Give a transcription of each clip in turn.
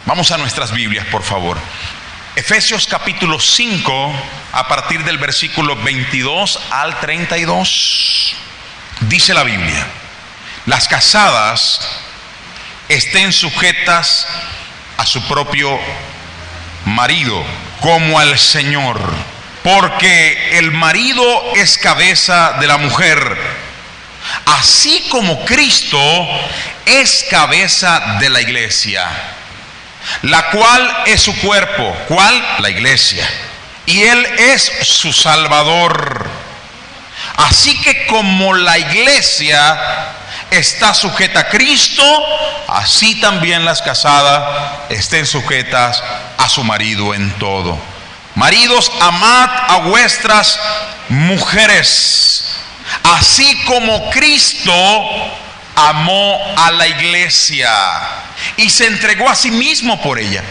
Vamos a nuestras Biblias, por favor. Efesios capítulo 5, a partir del versículo 22 al 32. Dice la Biblia: las casadas estén sujetas a su propio marido, como al Señor, porque el marido es cabeza de la mujer, así como Cristo es cabeza de la iglesia, la cual es su cuerpo. ¿Cuál? La iglesia. Y Él es su Salvador. Así que como la iglesia está sujeta a Cristo, así también las casadas estén sujetas a su marido en todo. Maridos, amad a vuestras mujeres, así como Cristo amó a la iglesia y se entregó a sí mismo por ella,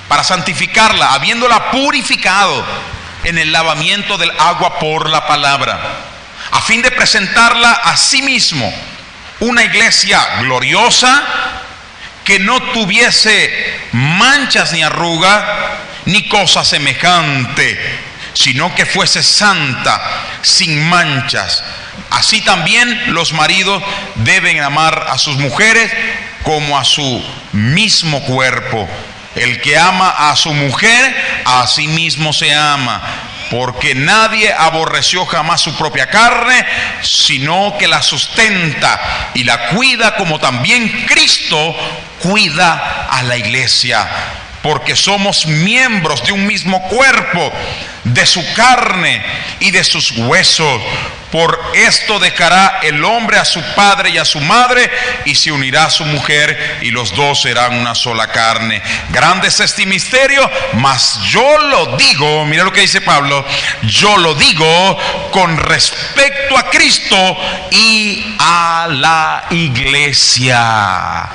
para santificarla, habiéndola purificado en el lavamiento del agua por la palabra, a fin de presentarla a sí mismo una iglesia gloriosa, que no tuviese manchas ni arruga ni cosa semejante, sino que fuese santa, sin manchas. Así también los maridos deben amar a sus mujeres como a su mismo cuerpo. El que ama a su mujer, a sí mismo se ama, porque nadie aborreció jamás su propia carne, sino que la sustenta y la cuida, como también Cristo cuida a la iglesia, porque somos miembros de un mismo cuerpo, de su carne y de sus huesos. Por esto dejará el hombre a su padre y a su madre, y se unirá a su mujer, y los dos serán una sola carne. Grande es este misterio, mas yo lo digo, mira lo que dice Pablo, yo lo digo con respecto a Cristo y a la iglesia.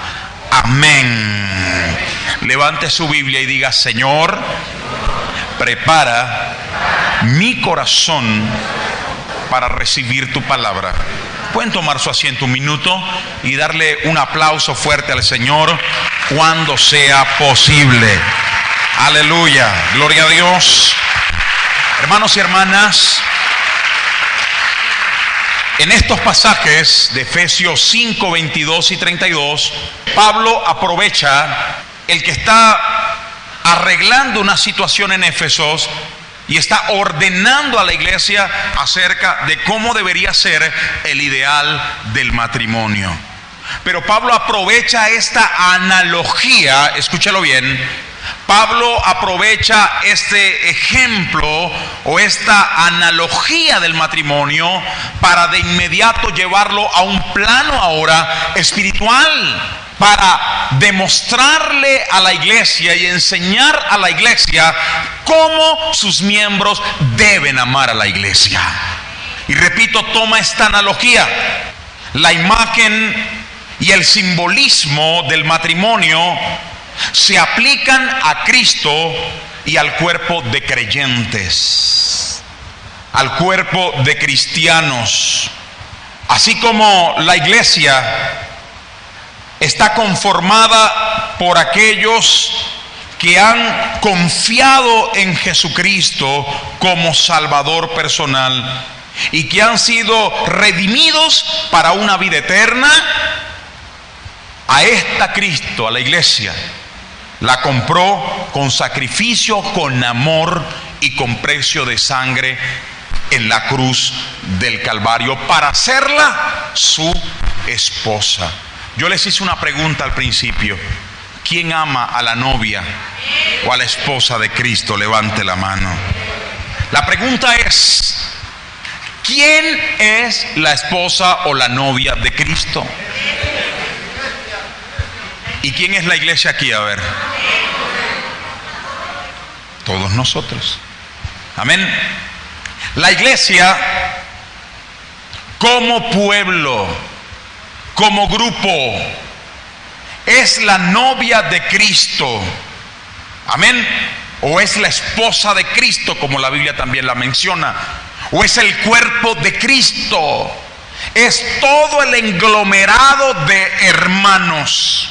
Amén. Levante su Biblia y diga: Señor, prepara mi corazón para recibir tu palabra. Pueden tomar su asiento un minuto y darle un aplauso fuerte al Señor cuando sea posible. Aleluya, gloria a Dios. Hermanos y hermanas, en estos pasajes de Efesios 5, 22 y 32, Pablo aprovecha el que está arreglando una situación en Éfesos y está ordenando a la iglesia acerca de cómo debería ser el ideal del matrimonio. Pero Pablo aprovecha esta analogía, escúchalo bien. Pablo aprovecha este ejemplo o esta analogía del matrimonio para de inmediato llevarlo a un plano ahora espiritual, para demostrarle a la iglesia y enseñar a la iglesia cómo sus miembros deben amar a la iglesia. Y repito, toma esta analogía, la imagen y el simbolismo del matrimonio se aplican a Cristo y al cuerpo de creyentes, al cuerpo de cristianos. Así como la iglesia está conformada por aquellos que han confiado en Jesucristo como Salvador personal y que han sido redimidos para una vida eterna, a esta Cristo, a la iglesia, la compró con sacrificio, con amor y con precio de sangre en la cruz del Calvario, para hacerla su esposa. Yo les hice una pregunta al principio: ¿quién ama a la novia o a la esposa de Cristo? Levante la mano. La pregunta es: ¿quién es la esposa o la novia de Cristo? ¿Y quién es la iglesia aquí? A ver. Todos nosotros. Amén. La iglesia, como pueblo, como grupo, es la novia de Cristo. Amén. O es la esposa de Cristo, como la Biblia también la menciona. O es el cuerpo de Cristo. Es todo el englomerado de hermanos.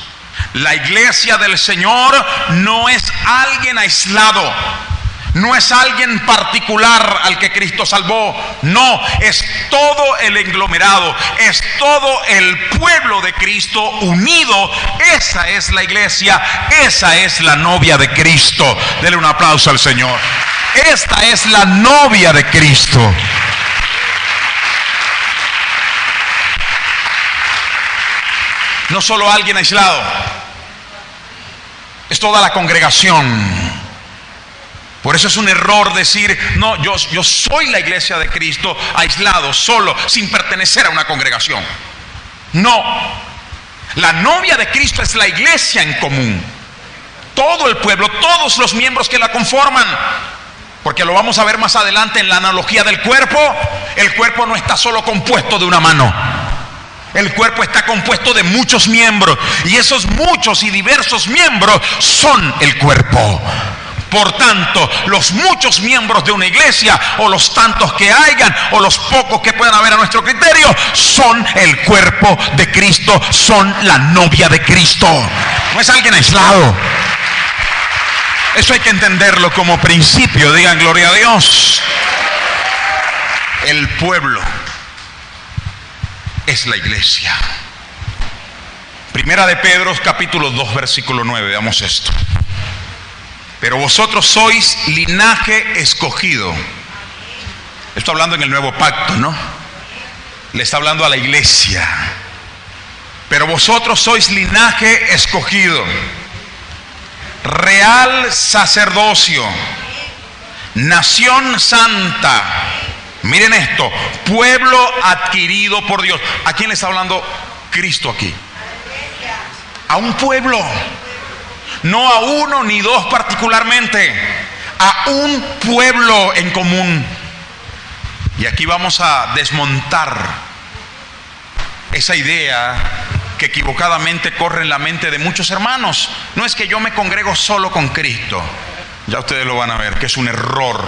La iglesia del Señor no es alguien aislado, no es alguien particular al que Cristo salvó. No, es todo el englomerado, es todo el pueblo de Cristo unido. Esa es la iglesia, esa es la novia de Cristo. Dele un aplauso al Señor. Esta es la novia de Cristo. No solo alguien aislado, es toda la congregación. Por eso es un error decir, no, yo soy la iglesia de Cristo aislado, solo, sin pertenecer a una congregación. No, la novia de Cristo es la iglesia en común. Todo el pueblo, todos los miembros que la conforman. Porque lo vamos a ver más adelante en la analogía del cuerpo. El cuerpo no está solo compuesto de una mano. El cuerpo está compuesto de muchos miembros. Y esos muchos y diversos miembros son el cuerpo. Por tanto, los muchos miembros de una iglesia, o los tantos que hayan, o los pocos que puedan haber a nuestro criterio, son el cuerpo de Cristo, son la novia de Cristo. No es alguien aislado. Eso hay que entenderlo como principio. Digan gloria a Dios. El pueblo es la iglesia. Primera de Pedro, capítulo 2, versículo 9. Veamos esto. Pero vosotros sois linaje escogido. Está hablando en el nuevo pacto, ¿no? Le está hablando a la iglesia. Pero vosotros sois linaje escogido, real sacerdocio, nación santa. Miren esto, pueblo adquirido por Dios. ¿A quién le está hablando Cristo aquí? A un pueblo. No a uno ni dos particularmente, a un pueblo en común. Y aquí vamos a desmontar esa idea que equivocadamente corre en la mente de muchos hermanos. No es que yo me congrego solo con Cristo. Ya ustedes lo van a ver, que es un error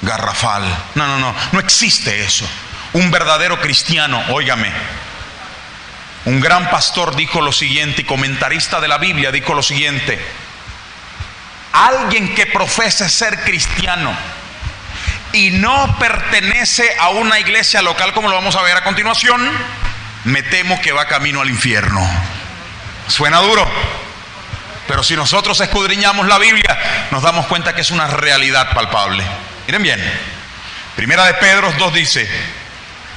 garrafal. No existe eso. Un verdadero cristiano, óigame, un gran pastor dijo lo siguiente, y comentarista de la Biblia dijo lo siguiente: alguien que profese ser cristiano y no pertenece a una iglesia local, como lo vamos a ver a continuación, me temo que va camino al infierno. Suena duro, pero si nosotros escudriñamos la Biblia, nos damos cuenta que es una realidad palpable. Miren bien, Primera de Pedro 2 dice: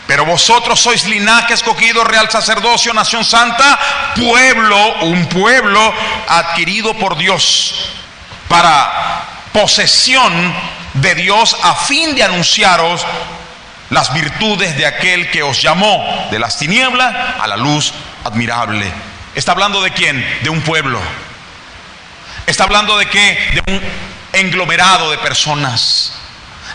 pero vosotros sois linaje escogido, real sacerdocio, nación santa, pueblo, un pueblo adquirido por Dios, para posesión de Dios, a fin de anunciaros las virtudes de aquel que os llamó de las tinieblas a la luz admirable. ¿Está hablando de quién? De un pueblo. ¿Está hablando de qué? De un englomerado de personas.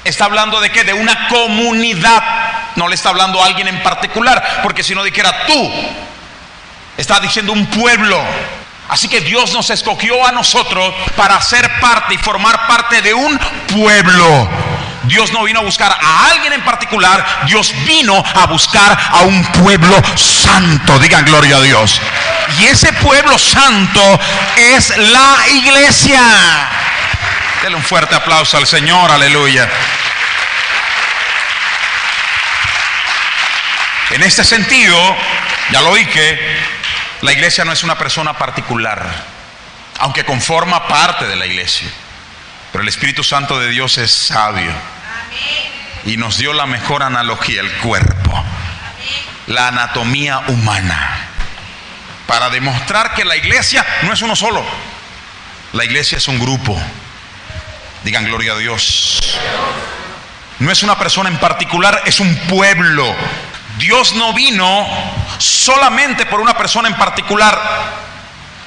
¿Está hablando de qué? De una comunidad. No le está hablando a alguien en particular, porque si no dijera tú, está diciendo un pueblo. Así que Dios nos escogió a nosotros para ser parte y formar parte de un pueblo. Dios no vino a buscar a alguien en particular, Dios vino a buscar a un pueblo santo. Digan gloria a Dios. Y ese pueblo santo es la iglesia. Denle un fuerte aplauso al Señor, aleluya. En este sentido, ya lo dije, la iglesia no es una persona particular, aunque conforma parte de la iglesia. Pero el Espíritu Santo de Dios es sabio y nos dio la mejor analogía, el cuerpo, la anatomía humana, para demostrar que la iglesia no es uno solo. La iglesia es un grupo. Digan gloria a Dios. No es una persona en particular, es un pueblo. Dios no vino solamente por una persona en particular,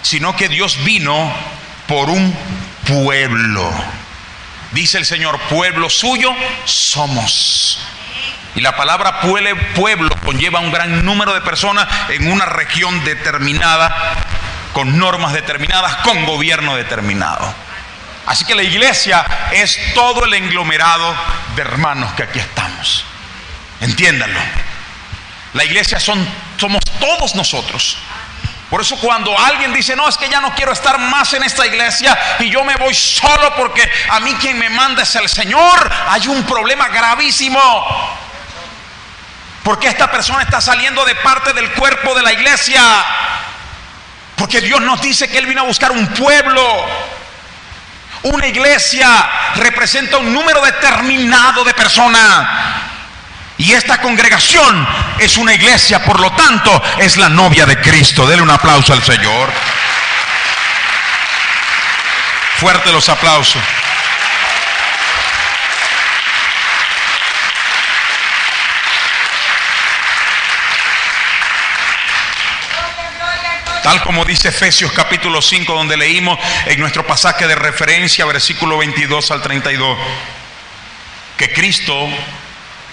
sino que Dios vino por un pueblo. Dice el Señor, pueblo suyo somos. Y la palabra pueblo conlleva un gran número de personas en una región determinada, con normas determinadas, con gobierno determinado. Así que la iglesia es todo el englomerado de hermanos que aquí estamos. Entiéndanlo. La iglesia somos todos nosotros. Por eso cuando alguien dice, no, es que ya no quiero estar más en esta iglesia y yo me voy solo porque a mí quien me manda es el Señor, hay un problema gravísimo. Porque esta persona está saliendo de parte del cuerpo de la iglesia. Porque Dios nos dice que Él vino a buscar un pueblo. Una iglesia representa un número determinado de personas. Y esta congregación es una iglesia, por lo tanto, es la novia de Cristo. Dele un aplauso al Señor. Fuerte los aplausos. Tal como dice Efesios capítulo 5, donde leímos en nuestro pasaje de referencia, versículo 22 al 32, que Cristo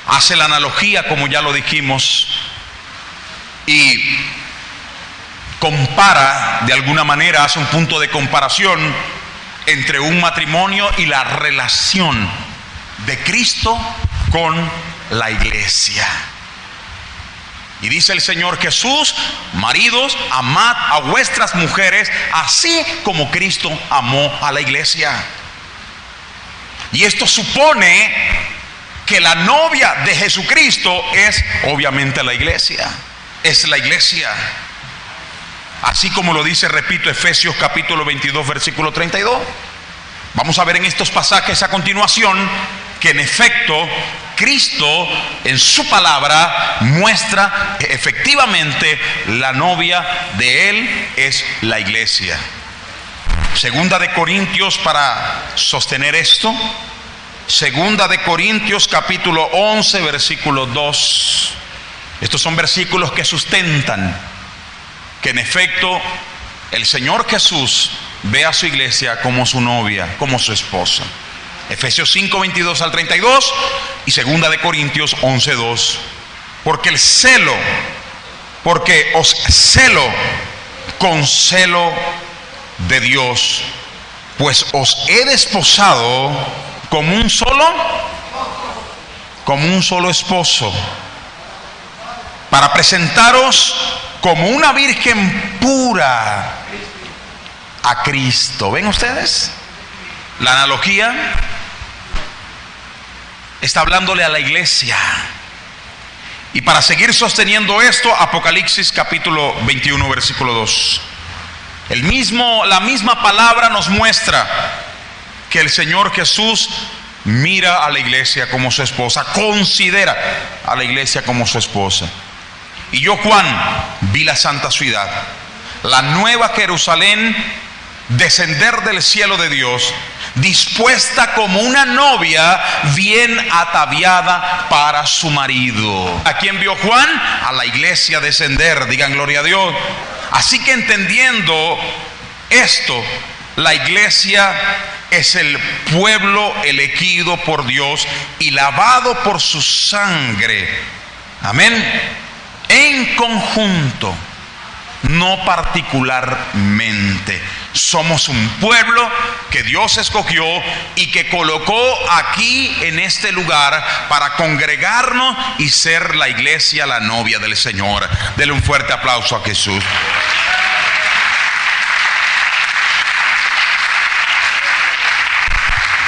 hace la analogía, como ya lo dijimos, y compara, de alguna manera, hace un punto de comparación entre un matrimonio y la relación de Cristo con la iglesia. Y dice el Señor Jesús: maridos, amad a vuestras mujeres, así como Cristo amó a la iglesia. Y esto supone que la novia de Jesucristo es obviamente la iglesia. Es la iglesia. Así como lo dice, repito, Efesios capítulo 22, versículo 32. Vamos a ver en estos pasajes a continuación que en efecto Cristo en su palabra muestra que efectivamente la novia de Él es la iglesia. Segunda de Corintios, para sostener esto, Segunda de Corintios capítulo 11, versículo 2. Estos son versículos que sustentan que en efecto el Señor Jesús ve a su iglesia como su novia, como su esposa. Efesios 5, 22 al 32 y Segunda de Corintios 11, 2. Porque os celo con celo de Dios, pues os he desposado como un solo esposo, para presentaros como una virgen pura a Cristo. ¿Ven ustedes la analogía? Está hablándole a la iglesia. Y para seguir sosteniendo esto, Apocalipsis capítulo 21, versículo 2. La misma palabra nos muestra que el Señor Jesús mira a la iglesia como su esposa, considera a la iglesia como su esposa. Y yo, Juan, vi la santa ciudad, la nueva Jerusalén, descender del cielo de Dios, dispuesta como una novia bien ataviada para su marido. ¿A quién vio Juan? A la iglesia descender. Digan gloria a Dios. Así que entendiendo esto, la iglesia es el pueblo elegido por Dios y lavado por su sangre. Amén. En conjunto, no particularmente. Somos un pueblo que Dios escogió y que colocó aquí en este lugar para congregarnos y ser la iglesia, la novia del Señor. Denle un fuerte aplauso a Jesús.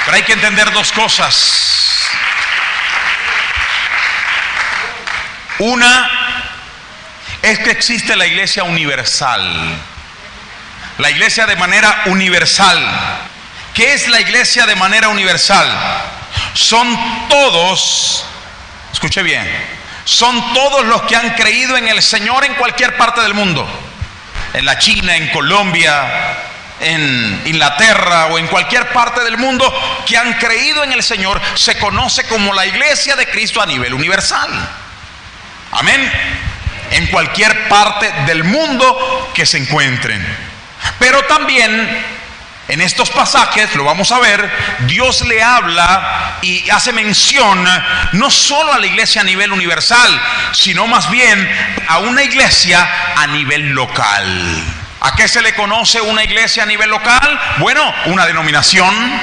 Pero hay que entender dos cosas. Una es que existe la iglesia universal. La iglesia de manera universal. ¿Qué es la iglesia de manera universal? Son todos, escuche bien, son todos los que han creído en el Señor en cualquier parte del mundo. En la China, en Colombia, en Inglaterra o en cualquier parte del mundo que han creído en el Señor, se conoce como la iglesia de Cristo a nivel universal. Amén. En cualquier parte del mundo que se encuentren. Pero también en estos pasajes, lo vamos a ver, Dios le habla y hace mención no solo a la iglesia a nivel universal, sino más bien a una iglesia a nivel local. ¿A qué se le conoce una iglesia a nivel local? Bueno, una denominación,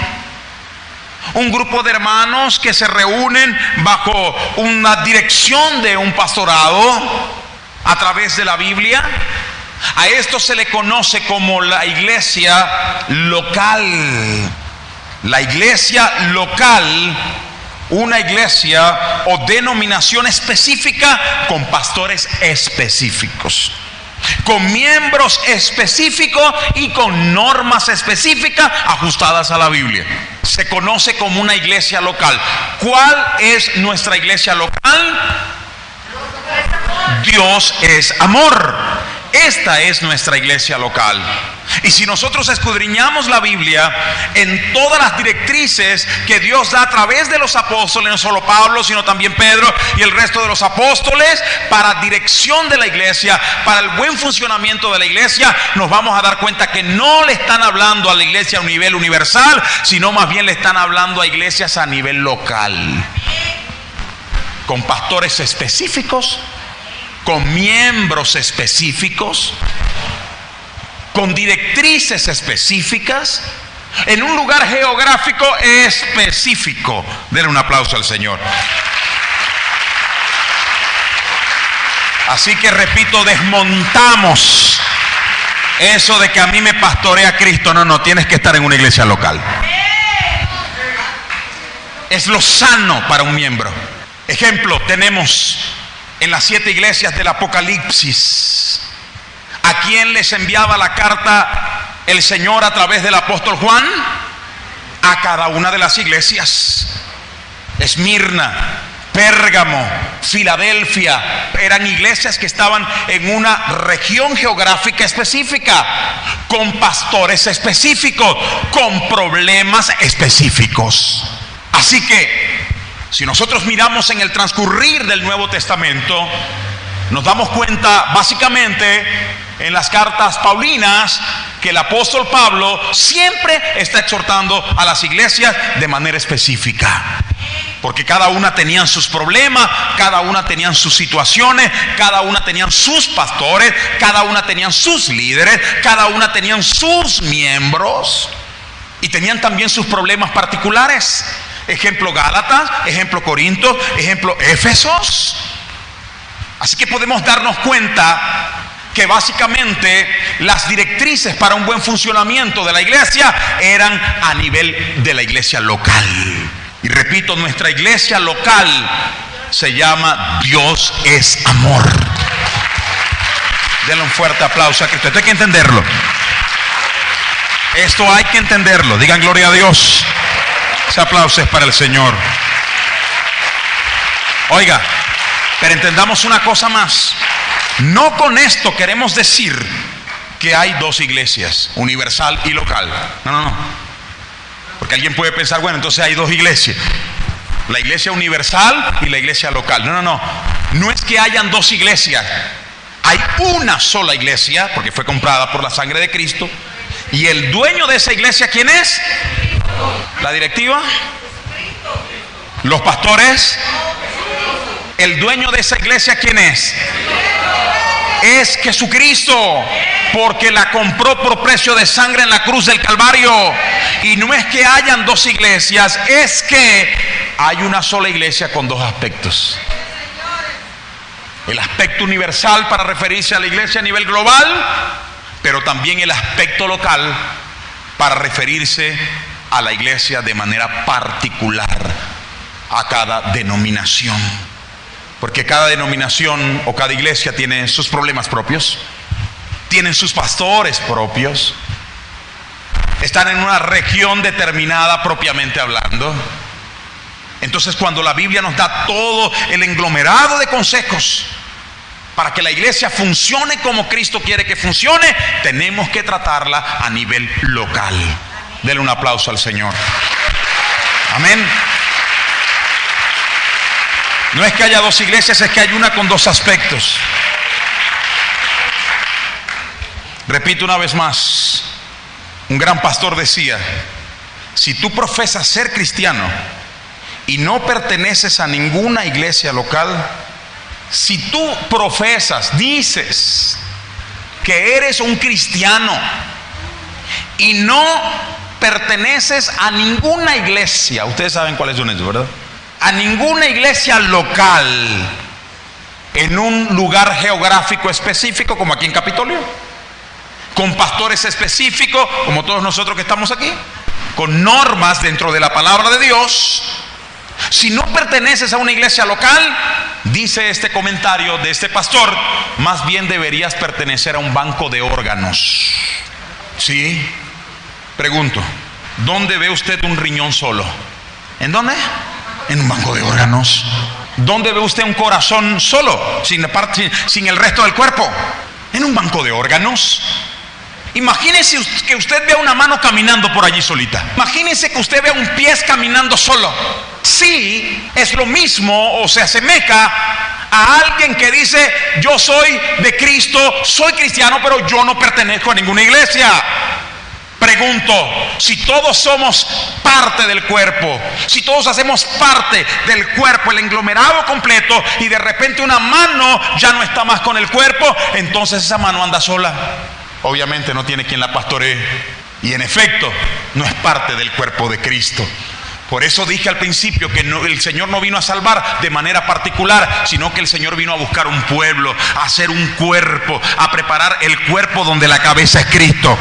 un grupo de hermanos que se reúnen bajo una dirección de un pastorado a través de la Biblia. A esto se le conoce como la iglesia local. La iglesia local, una iglesia o denominación específica con pastores específicos, con miembros específicos y con normas específicas ajustadas a la Biblia. Se conoce como una iglesia local. ¿Cuál es nuestra iglesia local? Dios es amor. Esta es nuestra iglesia local. Y si nosotros escudriñamos la Biblia en todas las directrices que Dios da a través de los apóstoles, no solo Pablo, sino también Pedro y el resto de los apóstoles, para dirección de la iglesia, para el buen funcionamiento de la iglesia, nos vamos a dar cuenta que no le están hablando a la iglesia a un nivel universal, sino más bien le están hablando a iglesias a nivel local, con pastores específicos, con miembros específicos, con directrices específicas, en un lugar geográfico específico. Denle un aplauso al Señor. Así que repito, desmontamos eso de que a mí me pastorea Cristo. No, tienes que estar en una iglesia local. Es lo sano para un miembro. Ejemplo, tenemos en las 7 iglesias del Apocalipsis, ¿a quién les enviaba la carta el Señor a través del apóstol Juan? A cada una de las iglesias. Esmirna, Pérgamo, Filadelfia, eran iglesias que estaban en una región geográfica específica, con pastores específicos, con problemas específicos. Así que si nosotros miramos en el transcurrir del Nuevo Testamento, nos damos cuenta básicamente en las cartas paulinas que el apóstol Pablo siempre está exhortando a las iglesias de manera específica, porque cada una tenían sus problemas, cada una tenían sus situaciones, cada una tenían sus pastores, cada una tenían sus líderes, cada una tenían sus miembros y tenían también sus problemas particulares. Ejemplo Gálatas, ejemplo Corintios, ejemplo Éfesos. Así que podemos darnos cuenta que básicamente las directrices para un buen funcionamiento de la iglesia eran a nivel de la iglesia local. Y repito, nuestra iglesia local se llama Dios es amor. Denle un fuerte aplauso a Cristo. Esto hay que entenderlo. Esto hay que entenderlo. Digan gloria a Dios. Ese aplauso es para el Señor. Oiga, pero entendamos una cosa más. No con esto queremos decir que hay 2 iglesias, universal y local. No. Porque alguien puede pensar, bueno, entonces hay 2 iglesias. La iglesia universal y la iglesia local. No. No es que hayan 2 iglesias. Hay una sola iglesia, porque fue comprada por la sangre de Cristo. Y el dueño de esa iglesia, ¿quién es? ¿La directiva? ¿Los pastores? ¿El dueño de esa iglesia quién es? Es Jesucristo, porque la compró por precio de sangre en la cruz del Calvario. Y no es que hayan 2 iglesias, es que hay una sola iglesia con 2 aspectos. El aspecto universal para referirse a la iglesia a nivel global, pero también el aspecto local para referirse a la iglesia de manera particular, a cada denominación. Porque cada denominación o cada iglesia tiene sus problemas propios, tienen sus pastores propios, están en una región determinada propiamente hablando. Entonces, cuando la Biblia nos da todo el englomerado de consejos para que la iglesia funcione como Cristo quiere que funcione, tenemos que tratarla a nivel local. Denle un aplauso al Señor. Amén. No es que haya 2 iglesias, es que hay una con 2 aspectos. Repito una vez más, un gran pastor decía: si tú profesas ser cristiano y no perteneces a ninguna iglesia local, si tú profesas, dices que eres un cristiano y no perteneces a ninguna iglesia, ustedes saben cuáles son esos, ¿verdad? A ninguna iglesia local en un lugar geográfico específico, como aquí en Capitolio, con pastores específicos, como todos nosotros que estamos aquí, con normas dentro de la palabra de Dios. Si no perteneces a una iglesia local, dice este comentario de este pastor, más bien deberías pertenecer a un banco de órganos. ¿Sí? Pregunto, ¿dónde ve usted un riñón solo? ¿En dónde? En un banco de órganos. ¿Dónde ve usted un corazón solo, sin el resto del cuerpo? En un banco de órganos. Imagínese que usted vea una mano caminando por allí solita. Imagínese que usted vea un pie caminando solo. Sí, es lo mismo o se asemeja a alguien que dice: yo soy de Cristo, soy cristiano, pero yo no pertenezco a ninguna iglesia. Pregunto, si todos somos parte del cuerpo, si todos hacemos parte del cuerpo, el englomerado completo, y de repente una mano ya no está más con el cuerpo, entonces esa mano anda sola. Obviamente no tiene quien la pastoree, y en efecto no es parte del cuerpo de Cristo. Por eso dije al principio que el Señor no vino a salvar de manera particular, sino que el Señor vino a buscar un pueblo, a hacer un cuerpo, a preparar el cuerpo donde la cabeza es Cristo.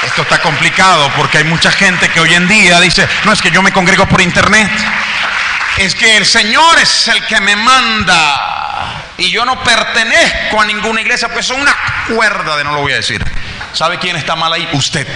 Esto está complicado porque hay mucha gente que hoy en día dice: no, es que yo me congrego por internet, es que el Señor es el que me manda y yo no pertenezco a ninguna iglesia. Pues es una cuerda de, no lo voy a decir. ¿Sabe quién está mal ahí? Usted.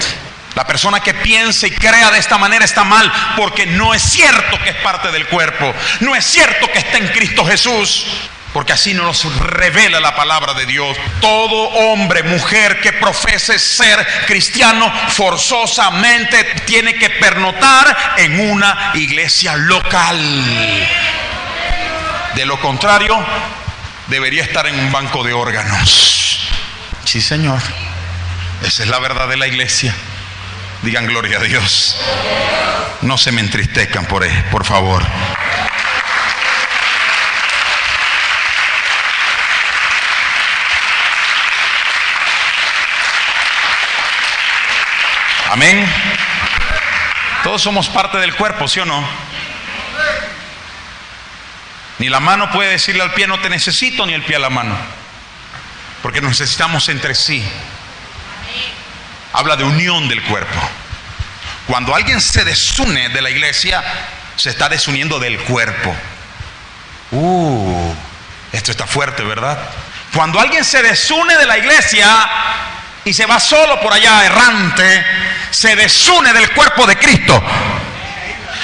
La persona que piense y crea de esta manera está mal, porque no es cierto que es parte del cuerpo, no es cierto que está en Cristo Jesús, porque así nos revela la palabra de Dios. Todo hombre, mujer que profese ser cristiano forzosamente tiene que pernoctar en una iglesia local. De lo contrario, debería estar en un banco de órganos. Sí, Señor. Esa es la verdad de la iglesia. Digan gloria a Dios. No se me entristezcan por favor. Amén. Todos somos parte del cuerpo, ¿sí o no? Ni la mano puede decirle al pie: no te necesito, ni el pie a la mano, porque nos necesitamos entre sí. Habla de unión del cuerpo. Cuando alguien se desune de la iglesia, se está desuniendo del cuerpo. Esto está fuerte, ¿verdad? Cuando alguien se desune de la iglesia y se va solo por allá errante, se desune del cuerpo de Cristo.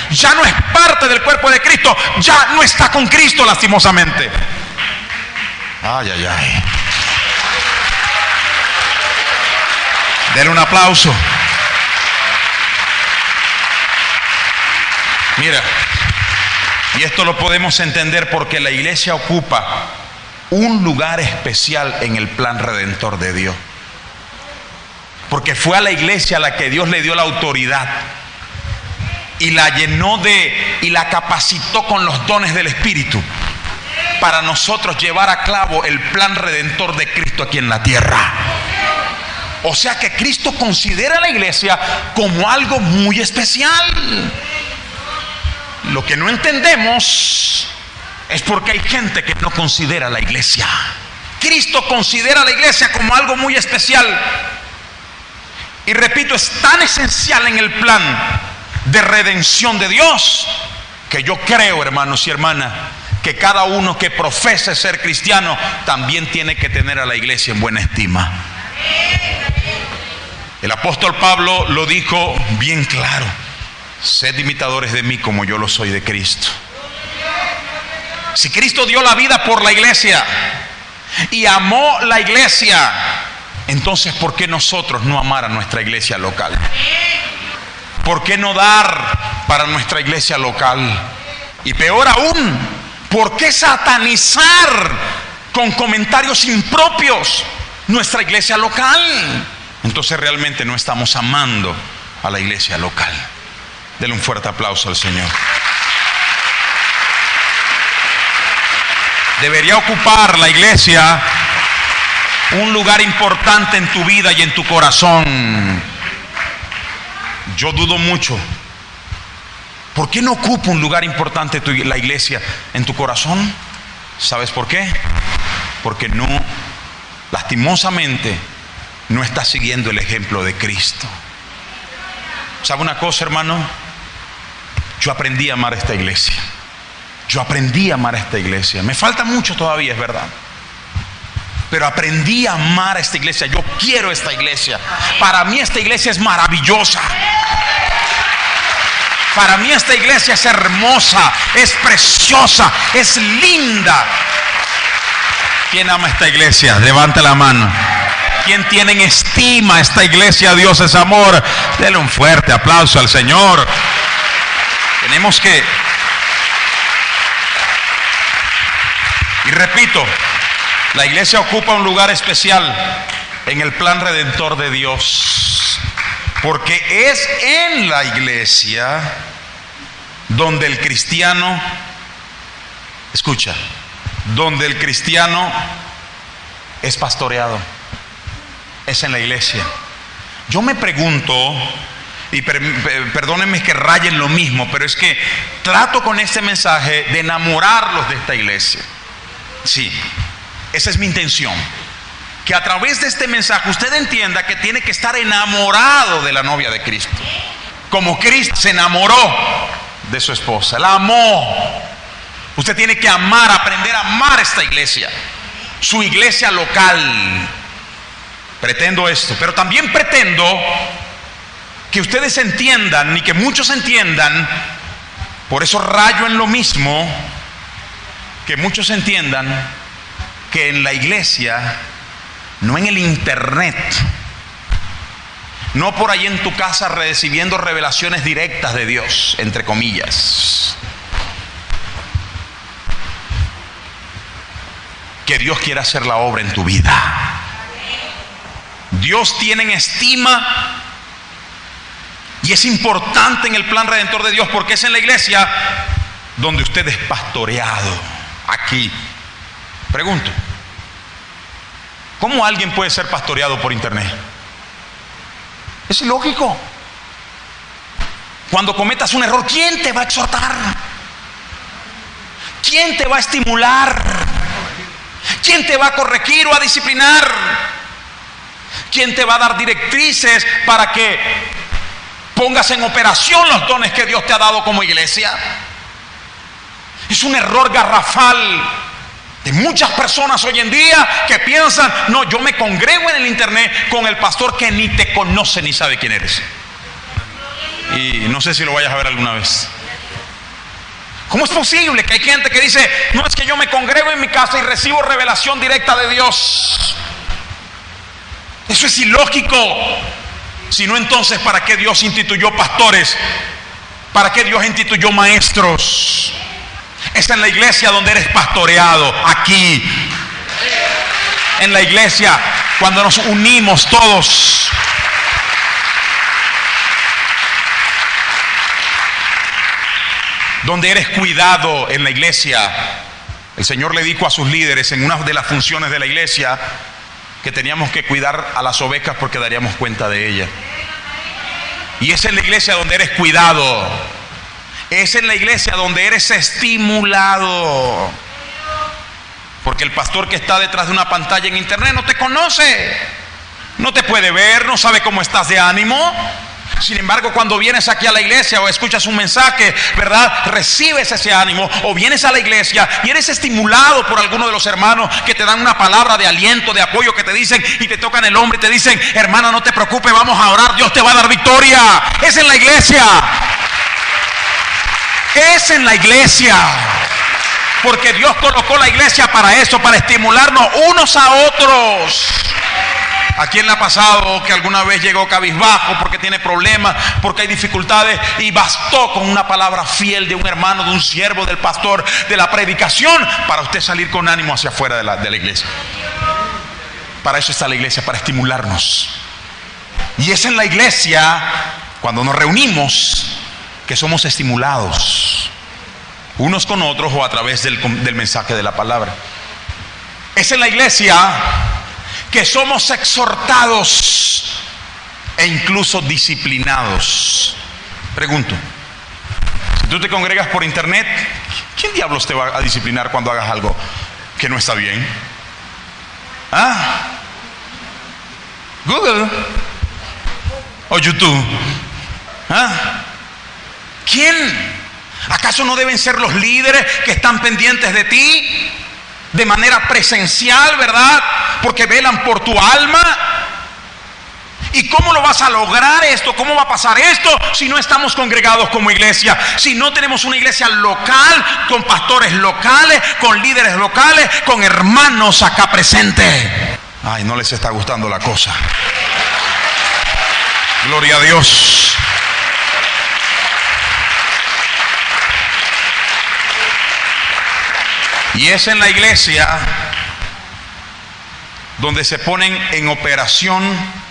Ya no es parte del cuerpo de Cristo, ya no está con Cristo, lastimosamente. Ay, ay, ay. Denle un aplauso. Mira, y esto lo podemos entender porque la iglesia ocupa un lugar especial en el plan redentor de Dios. Porque fue a la iglesia a la que Dios le dio la autoridad y la llenó y la capacitó con los dones del Espíritu para nosotros llevar a cabo el plan redentor de Cristo aquí en la tierra. O sea que Cristo considera a la iglesia como algo muy especial. Lo que no entendemos es porque hay gente que no considera a la iglesia. Cristo considera a la iglesia como algo muy especial. Y repito, es tan esencial en el plan de redención de Dios que yo creo, hermanos y hermanas, que cada uno que profese ser cristiano también tiene que tener a la iglesia en buena estima. El apóstol Pablo lo dijo bien claro: sed imitadores de mí como yo lo soy de Cristo. Si Cristo dio la vida por la iglesia y amó la iglesia, entonces ¿por qué nosotros no amar a nuestra iglesia local? ¿Por qué no dar para nuestra iglesia local? Y peor aún, ¿por qué satanizar con comentarios impropios nuestra iglesia local? Entonces realmente no estamos amando a la iglesia local. Denle un fuerte aplauso al Señor. Debería ocupar la iglesia un lugar importante en tu vida y en tu corazón. Yo dudo mucho. ¿Por qué no ocupa un lugar importante la iglesia en tu corazón? ¿Sabes por qué? porque no, lastimosamente, no está siguiendo el ejemplo de Cristo. ¿Sabe una cosa, hermano? Yo aprendí a amar esta iglesia. Yo aprendí a amar a esta iglesia. Me falta mucho todavía, es verdad. Pero aprendí a amar a esta iglesia. Yo quiero esta iglesia. Para mí esta iglesia es maravillosa. Para mí esta iglesia es hermosa, es preciosa, es linda. ¿Quién ama esta iglesia? Levante la mano. ¿Quién tiene en estima esta iglesia? Dios es amor. Dele un fuerte aplauso al Señor. Tenemos que... Y repito, la iglesia ocupa un lugar especial en el plan redentor de Dios, porque es en la iglesia donde el cristiano, escucha, donde el cristiano es pastoreado. Es en la iglesia. Yo me pregunto, y perdónenme que rayen lo mismo, pero es que trato con este mensaje de enamorarlos de esta iglesia. Sí, esa es mi intención. Que a través de este mensaje usted entienda que tiene que estar enamorado de la novia de Cristo. Como Cristo se enamoró de su esposa, la amó. Usted tiene que amar, aprender a amar esta iglesia, su iglesia local. Pretendo esto, pero también pretendo que ustedes entiendan y que muchos entiendan, por eso rayo en lo mismo, que muchos entiendan que en la iglesia, no en el internet, no por ahí en tu casa recibiendo revelaciones directas de Dios, entre comillas, que Dios quiere hacer la obra en tu vida. Dios tiene en estima y es importante en el plan redentor de Dios, porque es en la iglesia donde usted es pastoreado. Aquí pregunto, ¿cómo alguien puede ser pastoreado por internet? Es ilógico. Cuando cometas un error, ¿quién te va a exhortar? ¿Quién te va a estimular? ¿Quién te va a corregir o a disciplinar? ¿Quién te va a dar directrices para que pongas en operación los dones que Dios te ha dado como iglesia? Es un error garrafal de muchas personas hoy en día que piensan: no, yo me congrego en el internet con el pastor que ni te conoce ni sabe quién eres. Y no sé si lo vayas a ver alguna vez. ¿Cómo es posible que hay gente que dice: no, es que yo me congrego en mi casa y recibo revelación directa de Dios? Eso es ilógico. Si no, entonces, ¿para qué Dios instituyó pastores? ¿Para qué Dios instituyó maestros? Es en la iglesia donde eres pastoreado, aquí. En la iglesia, cuando nos unimos todos. Donde eres cuidado en la iglesia. El Señor le dijo a sus líderes en una de las funciones de la iglesia que teníamos que cuidar a las ovejas porque daríamos cuenta de ellas. Y es en la iglesia donde eres cuidado. Es en la iglesia donde eres estimulado. Porque el pastor que está detrás de una pantalla en internet no te conoce, no te puede ver, no sabe cómo estás de ánimo. Sin embargo, cuando vienes aquí a la iglesia o escuchas un mensaje, ¿verdad?, recibes ese ánimo. O vienes a la iglesia y eres estimulado por alguno de los hermanos que te dan una palabra de aliento, de apoyo, que te dicen y te tocan el hombro y te dicen: hermana, no te preocupes, vamos a orar, Dios te va a dar victoria. Es en la iglesia. Es en la iglesia. Porque Dios colocó la iglesia para eso, para estimularnos unos a otros. ¿A quién le ha pasado que alguna vez llegó cabizbajo porque tiene problemas, porque hay dificultades, y bastó con una palabra fiel de un hermano, de un siervo, del pastor, de la predicación, para usted salir con ánimo hacia afuera de la iglesia? Para eso está la iglesia, para estimularnos. Y es en la iglesia, cuando nos reunimos, que somos estimulados unos con otros o a través del mensaje de la palabra. Es en la iglesia que somos exhortados e incluso disciplinados. Pregunto, si tú te congregas por internet, ¿quién diablos te va a disciplinar cuando hagas algo que no está bien? ¿Ah? Google o YouTube. ¿Ah? ¿Quién? ¿Acaso no deben ser los líderes que están pendientes de ti de manera presencial, verdad? Porque velan por tu alma. ¿Y cómo lo vas a lograr esto? ¿Cómo va a pasar esto si no estamos congregados como iglesia? Si no tenemos una iglesia local, con pastores locales, con líderes locales, con hermanos acá presentes. Ay, no les está gustando la cosa. Gloria a Dios. Y es en la iglesia donde se ponen en operación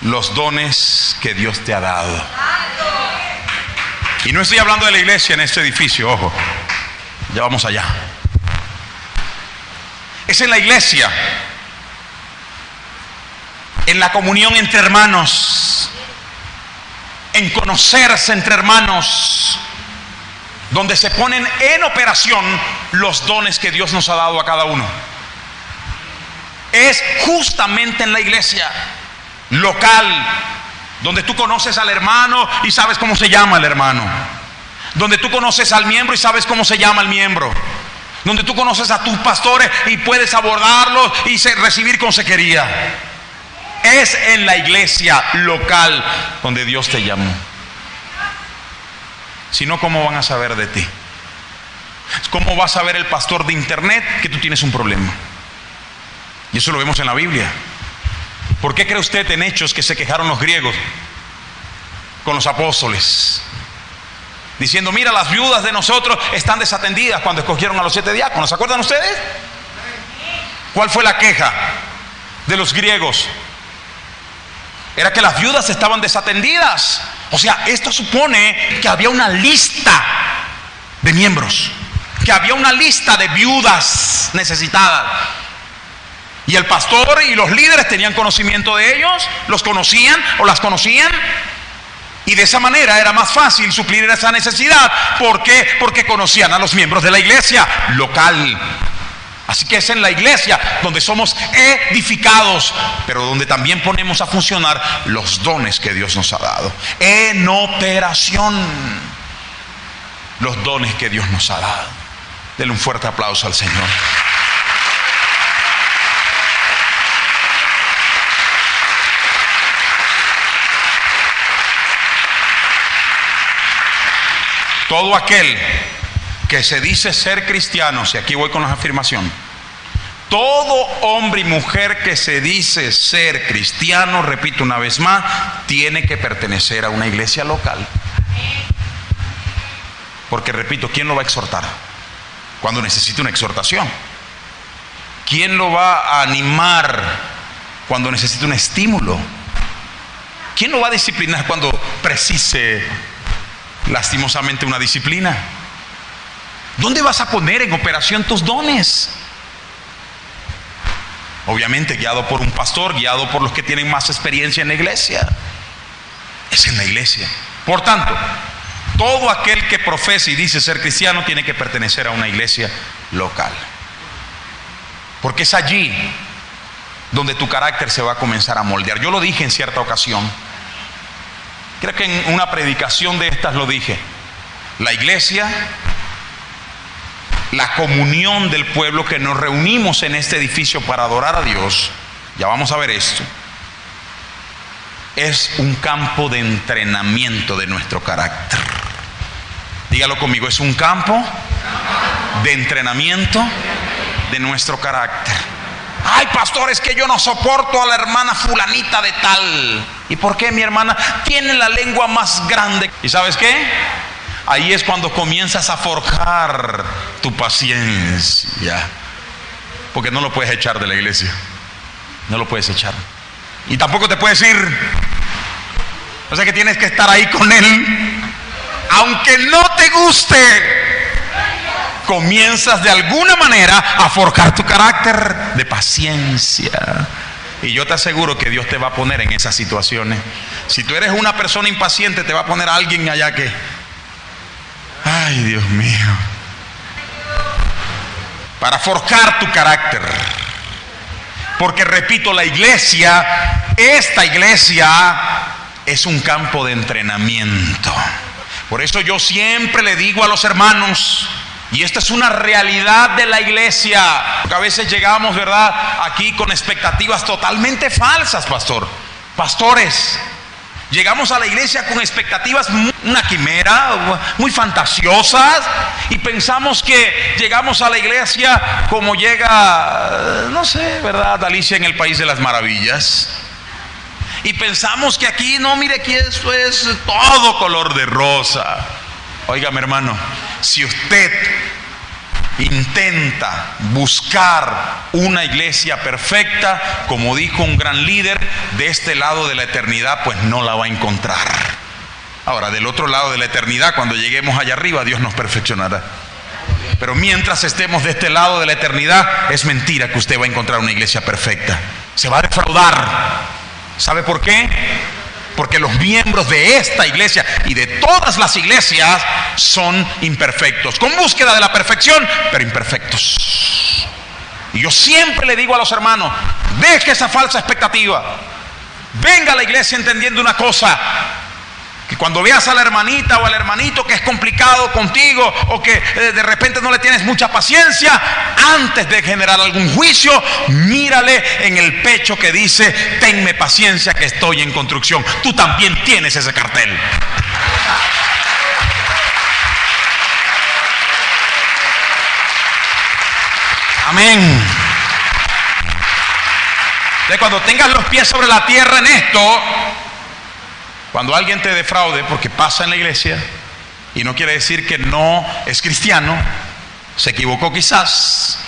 los dones que Dios te ha dado. Y no estoy hablando de la iglesia en este edificio, ojo, ya vamos allá. Es en la iglesia, en la comunión entre hermanos, en conocerse entre hermanos, donde se ponen en operación los dones que Dios nos ha dado a cada uno. Es justamente en la iglesia local, donde tú conoces al hermano y sabes cómo se llama el hermano, donde tú conoces al miembro y sabes cómo se llama el miembro, donde tú conoces a tus pastores y puedes abordarlos y recibir consejería. Es en la iglesia local donde Dios te llamó. Si no, ¿cómo van a saber de ti? ¿Cómo va a saber el pastor de internet que tú tienes un problema? Y eso lo vemos en la Biblia. ¿Por qué cree usted en Hechos que se quejaron los griegos con los apóstoles? Diciendo, mira, las viudas de nosotros están desatendidas cuando escogieron a los 7 diáconos. ¿Se acuerdan ustedes? ¿Cuál fue la queja de los griegos? Era que las viudas estaban desatendidas. O sea, esto supone que había una lista de miembros, que había una lista de viudas necesitadas. Y el pastor y los líderes tenían conocimiento de ellos, los conocían o las conocían. Y de esa manera era más fácil suplir esa necesidad. ¿Por qué? Porque conocían a los miembros de la iglesia local. Así que es en la iglesia donde somos edificados, pero donde también ponemos a funcionar los dones que Dios nos ha dado. En operación, los dones que Dios nos ha dado. Denle un fuerte aplauso al Señor. Todo aquel que se dice ser cristiano, y aquí voy con la afirmación, todo hombre y mujer que se dice ser cristiano, repito una vez más, tiene que pertenecer a una iglesia local. Porque repito, ¿quién lo va a exhortar cuando necesite una exhortación? ¿Quién lo va a animar cuando necesite un estímulo? ¿Quién lo va a disciplinar cuando precise lastimosamente una disciplina? ¿Dónde vas a poner en operación tus dones? Obviamente guiado por un pastor, guiado por los que tienen más experiencia en la iglesia. Es en la iglesia. Por tanto, todo aquel que profesa y dice ser cristiano tiene que pertenecer a una iglesia local. Porque es allí donde tu carácter se va a comenzar a moldear. Yo lo dije en cierta ocasión. Creo que en una predicación de estas lo dije. La iglesia, la comunión del pueblo que nos reunimos en este edificio para adorar a Dios, ya vamos a ver esto, es un campo de entrenamiento de nuestro carácter. Dígalo conmigo, es un campo de entrenamiento de nuestro carácter. Ay, pastor, es que yo no soporto a la hermana fulanita de tal. ¿Y por qué? Mi hermana tiene la lengua más grande. ¿Y sabes qué? Ahí es cuando comienzas a forjar tu paciencia. Porque no lo puedes echar de la iglesia. No lo puedes echar. Y tampoco te puedes ir. O sea que tienes que estar ahí con él. Aunque no te guste, comienzas de alguna manera a forjar tu carácter de paciencia. Y yo te aseguro que Dios te va a poner en esas situaciones. Si tú eres una persona impaciente, te va a poner a alguien allá que, ay, Dios mío, para forjar tu carácter. Porque repito, esta iglesia es un campo de entrenamiento. Por eso yo siempre le digo a los hermanos, y esta es una realidad de la iglesia, porque a veces llegamos, ¿verdad?, aquí con expectativas totalmente falsas, pastores. Llegamos a la iglesia con expectativas, una quimera, muy fantasiosas, y pensamos que llegamos a la iglesia como llega, no sé, ¿verdad?, Alicia en el País de las Maravillas. Y pensamos que aquí, no, mire, aquí esto es todo color de rosa. Óigame, hermano, si usted intenta buscar una iglesia perfecta, como dijo un gran líder, de este lado de la eternidad, pues no la va a encontrar. Ahora, del otro lado de la eternidad, cuando lleguemos allá arriba, Dios nos perfeccionará. Pero mientras estemos de este lado de la eternidad, es mentira que usted va a encontrar una iglesia perfecta. Se va a defraudar. ¿Sabe por qué? Porque los miembros de esta iglesia y de todas las iglesias son imperfectos, con búsqueda de la perfección, pero imperfectos. Y yo siempre le digo a los hermanos, deje esa falsa expectativa. Venga a la iglesia entendiendo una cosa, que cuando veas a la hermanita o al hermanito que es complicado contigo, o que de repente no le tienes mucha paciencia, antes de generar algún juicio, mírale en el pecho que dice: tenme paciencia que estoy en construcción. Tú también tienes ese cartel. Amén. Entonces, cuando tengas los pies sobre la tierra en esto, cuando alguien te defraude, porque pasa en la iglesia, y no quiere decir que no es cristiano, se equivocó quizás.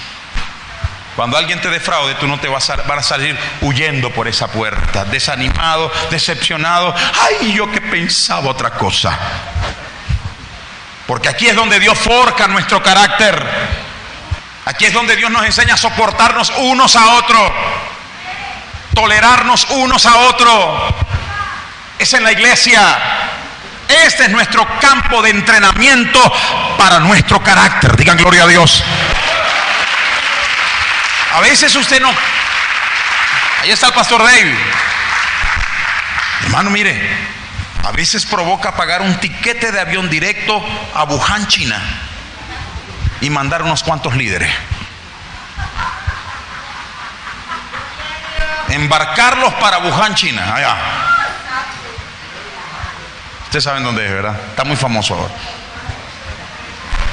Cuando alguien te defraude, tú no te vas a salir huyendo por esa puerta, desanimado, decepcionado. Ay, yo que pensaba otra cosa. Porque aquí es donde Dios forja nuestro carácter. Aquí es donde Dios nos enseña a soportarnos unos a otros, tolerarnos unos a otros. Es en la iglesia. Este es nuestro campo de entrenamiento para nuestro carácter. Digan gloria a Dios. A veces usted no. Ahí está el pastor David. Hermano, mire, a veces provoca pagar un tiquete de avión directo a Wuhan, China, y mandar unos cuantos líderes. Embarcarlos para Wuhan, China, allá. Ustedes saben dónde es, ¿verdad? Está muy famoso ahora.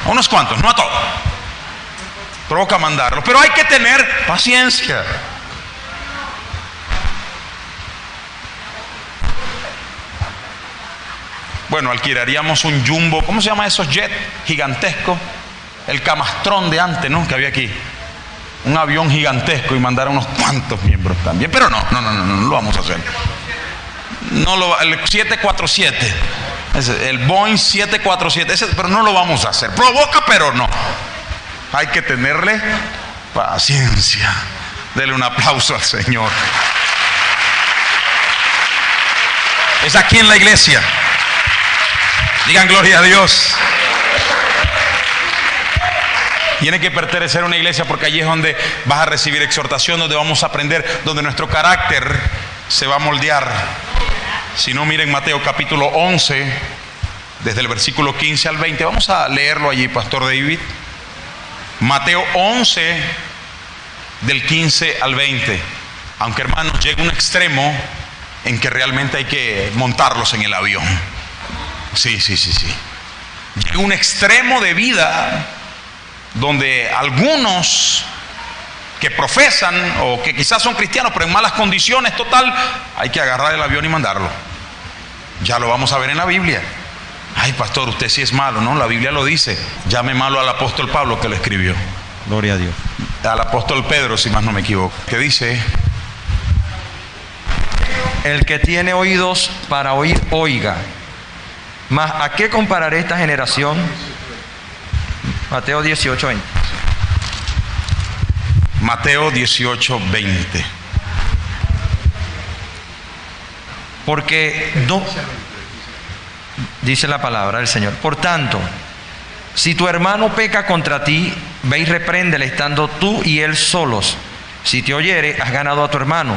A unos cuantos, no a todos. Provoca mandarlos, pero hay que tener paciencia. Bueno, alquilaríamos un jumbo, ¿cómo se llama esos jets gigantescos? El Camastrón de antes, ¿no? Que había aquí. Un avión gigantesco y mandar a unos cuantos miembros también. Pero no lo vamos a hacer. El 747, el Boeing 747, pero no lo vamos a hacer. Provoca, pero no. Hay que tenerle paciencia. Dele un aplauso al Señor. Es aquí en la iglesia. Digan gloria a Dios. Tiene que pertenecer a una iglesia, porque allí es donde vas a recibir exhortación, donde vamos a aprender, donde nuestro carácter se va a moldear. Si no, miren Mateo capítulo 11, desde el versículo 15 al 20. Vamos a leerlo allí, pastor David. Mateo 11, del 15 al 20. Aunque, hermanos, llega un extremo en que realmente hay que montarlos en el avión. Sí. Llega un extremo de vida donde algunos que profesan o que quizás son cristianos pero en malas condiciones, total, hay que agarrar el avión y mandarlo. Ya lo vamos a ver en la Biblia. Ay, pastor, usted sí es malo. No, la Biblia lo dice. Llame malo al apóstol Pablo, que lo escribió. Gloria a Dios. Al apóstol Pedro, si más no me equivoco, que dice: el que tiene oídos para oír, oiga. Mas ¿a qué compararé esta generación? Mateo 18, 20. Mateo 18, 20. Porque no, dice la palabra del Señor. Por tanto, si tu hermano peca contra ti, ve y repréndele estando tú y él solos. Si te oyere, has ganado a tu hermano.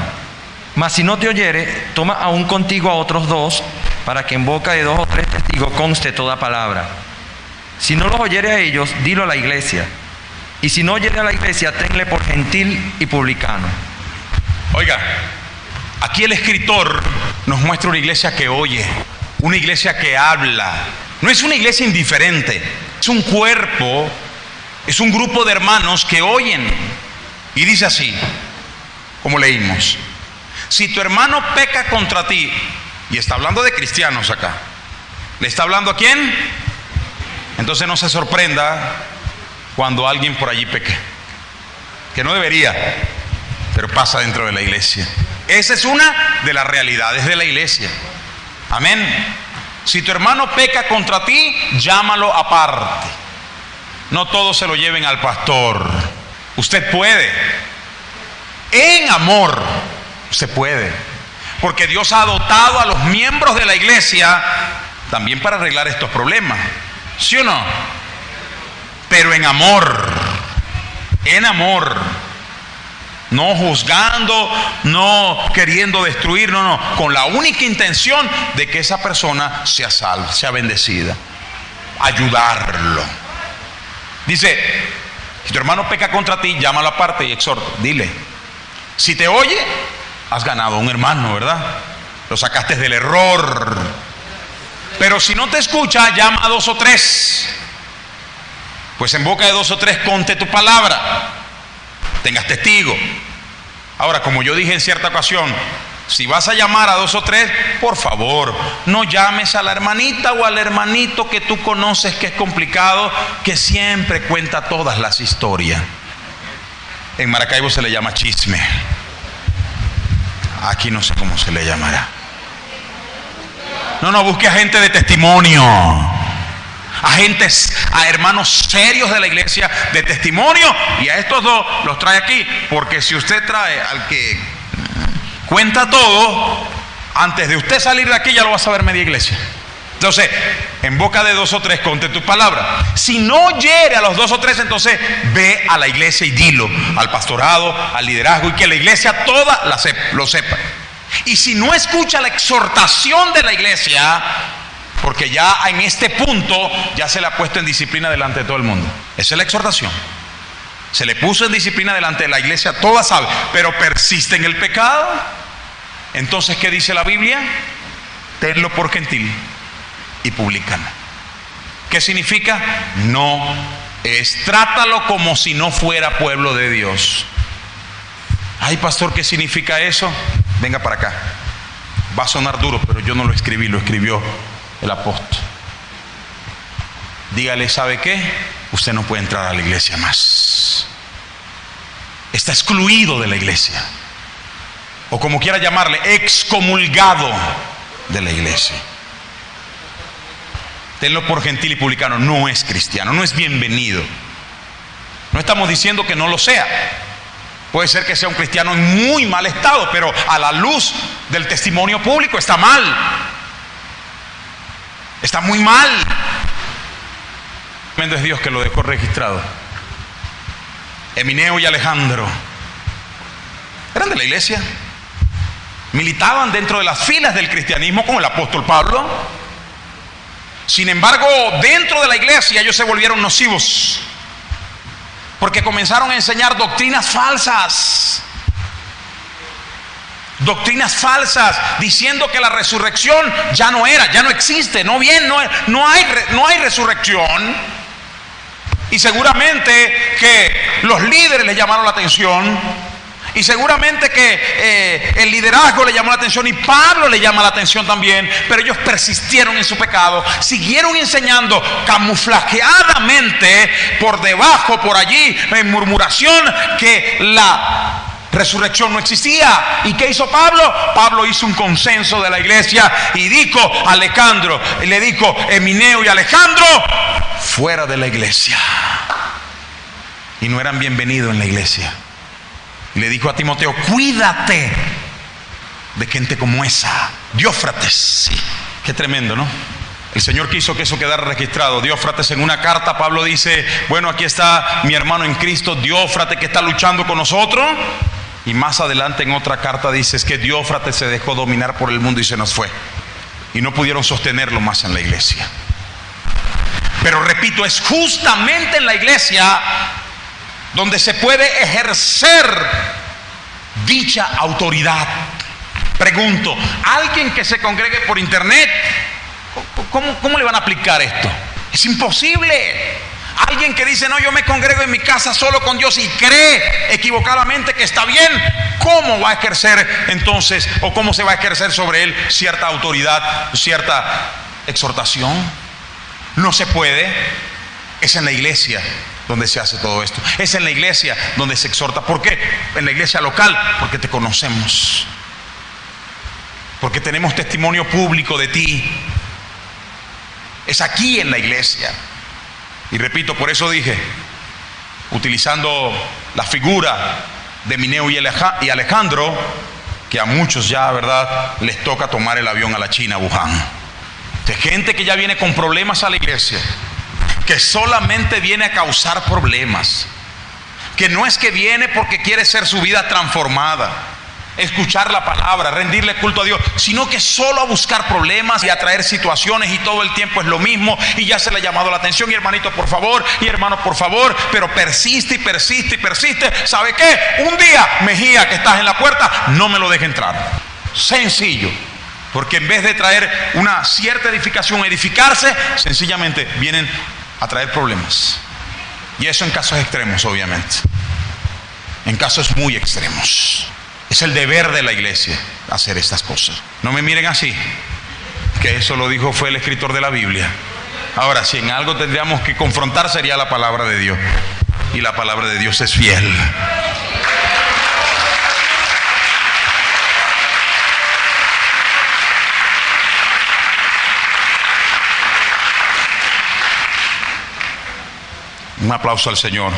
Mas si no te oyere, toma aún contigo a otros 2, para que en boca de 2 o 3 testigos conste toda palabra. Si no los oyere a ellos, dilo a la iglesia. Y si no oyere a la iglesia, tenle por gentil y publicano. Oiga, aquí el escritor nos muestra una iglesia que oye, una iglesia que habla. No es una iglesia indiferente, es un cuerpo, es un grupo de hermanos que oyen. Y dice así, como leímos: si tu hermano peca contra ti, y está hablando de cristianos acá, ¿le está hablando a quién? Entonces no se sorprenda cuando alguien por allí peque, que no debería, pero pasa dentro de la iglesia. Esa es una de las realidades de la iglesia. Amén. Si tu hermano peca contra ti, llámalo aparte. No todos se lo lleven al pastor. Usted puede, en amor, usted puede, porque Dios ha dotado a los miembros de la iglesia también para arreglar estos problemas, ¿sí o no? Pero en amor, no juzgando, no queriendo destruir, no, con la única intención de que esa persona sea salva, sea bendecida, ayudarlo. Dice: si tu hermano peca contra ti, llámalo aparte y exhorta, dile. Si te oye, has ganado a un hermano, ¿verdad? Lo sacaste del error. Pero si no te escucha, llama a 2 o 3. Pues en boca de 2 o 3 conte tu palabra, tengas testigo. Ahora, como yo dije en cierta ocasión, si vas a llamar a 2 o 3, por favor, no llames a la hermanita o al hermanito que tú conoces que es complicado, que siempre cuenta todas las historias. En Maracaibo se le llama chisme. Aquí no sé cómo se le llamará. No, busque a gente de testimonio, a hermanos serios de la iglesia de testimonio, y a estos 2 los trae aquí, porque si usted trae al que cuenta todo, antes de usted salir de aquí ya lo va a saber media iglesia. Entonces, en boca de 2 o 3 conte tu palabra. Si no oyere a los 2 o 3, entonces ve a la iglesia y dilo, al pastorado, al liderazgo, y que la iglesia toda lo sepa. Y si no escucha la exhortación de la iglesia, porque ya en este punto ya se le ha puesto en disciplina delante de todo el mundo. Esa es la exhortación. Se le puso en disciplina delante de la iglesia, toda sabe, pero persiste en el pecado. Entonces, ¿qué dice la Biblia? Tenlo por gentil y publicano. ¿Qué significa? No es, trátalo como si no fuera pueblo de Dios. Ay, pastor, ¿qué significa eso? Venga para acá. Va a sonar duro, pero yo no lo escribí, lo escribió el apóstol. Dígale: ¿sabe qué? Usted no puede entrar a la iglesia más. Está excluido de la iglesia, o como quiera llamarle, excomulgado de la iglesia. Tenlo por gentil y publicano. No es cristiano, no es bienvenido. No estamos diciendo que no lo sea. Puede ser que sea un cristiano en muy mal estado, pero a la luz del testimonio público está mal. Está muy mal. Es Dios que lo dejó registrado. Emineo y Alejandro eran de la iglesia, militaban dentro de las filas del cristianismo con el apóstol Pablo. Sin embargo, dentro de la iglesia ellos se volvieron nocivos, porque comenzaron a enseñar doctrinas falsas. Doctrinas falsas, diciendo que la resurrección ya no existe, no hay resurrección. Y seguramente que los líderes les llamaron la atención, y seguramente que el liderazgo le llamó la atención, y Pablo le llama la atención también, pero ellos persistieron en su pecado, siguieron enseñando camuflajeadamente por debajo, por allí, en murmuración, que la resurrección no existía. ¿Y qué hizo Pablo? Pablo hizo un consenso de la iglesia y dijo a Alejandro, le dijo: Emineo y Alejandro, fuera de la iglesia. Y no eran bienvenidos en la iglesia. Y le dijo a Timoteo: cuídate de gente como esa. Diófrates, sí, qué tremendo, ¿no? El Señor quiso que eso quedara registrado. Diófrates, en una carta Pablo dice: bueno, aquí está mi hermano en Cristo Diófrates, que está luchando con nosotros. Y más adelante en otra carta dice que Diófrates se dejó dominar por el mundo y se nos fue. Y no pudieron sostenerlo más en la iglesia. Pero repito, es justamente en la iglesia donde se puede ejercer dicha autoridad. Pregunto, ¿alguien que se congregue por internet, cómo le van a aplicar esto? Es imposible. Alguien que dice, no, yo me congrego en mi casa solo con Dios y cree equivocadamente que está bien, ¿cómo va a ejercer entonces, o cómo se va a ejercer sobre él cierta autoridad, cierta exhortación? No se puede. Es en la iglesia donde se hace todo esto. Es en la iglesia donde se exhorta. ¿Por qué? En la iglesia local, porque te conocemos, porque tenemos testimonio público de ti. Es aquí en la iglesia. Y repito, por eso dije, utilizando la figura de Mineo y Alejandro, que a muchos ya, ¿verdad?, les toca tomar el avión a la China, Wuhan. De gente que ya viene con problemas a la iglesia, que solamente viene a causar problemas, que no es que viene porque quiere ser su vida transformada, escuchar la palabra, rendirle culto a Dios, sino que solo a buscar problemas y a traer situaciones, y todo el tiempo es lo mismo, y ya se le ha llamado la atención, y hermanito por favor, y hermano por favor, pero persiste y persiste y persiste. ¿Sabe qué? Un día, Mejía, que estás en la puerta, no me lo deje entrar. Sencillo. Porque en vez de traer una cierta edificación, edificarse, sencillamente vienen a traer problemas. Y eso en casos extremos, obviamente. En casos muy extremos. Es el deber de la iglesia hacer estas cosas. No me miren así, que eso lo dijo fue el escritor de la Biblia. Ahora, si en algo tendríamos que confrontar, sería la palabra de Dios. Y la palabra de Dios es fiel. Un aplauso al Señor.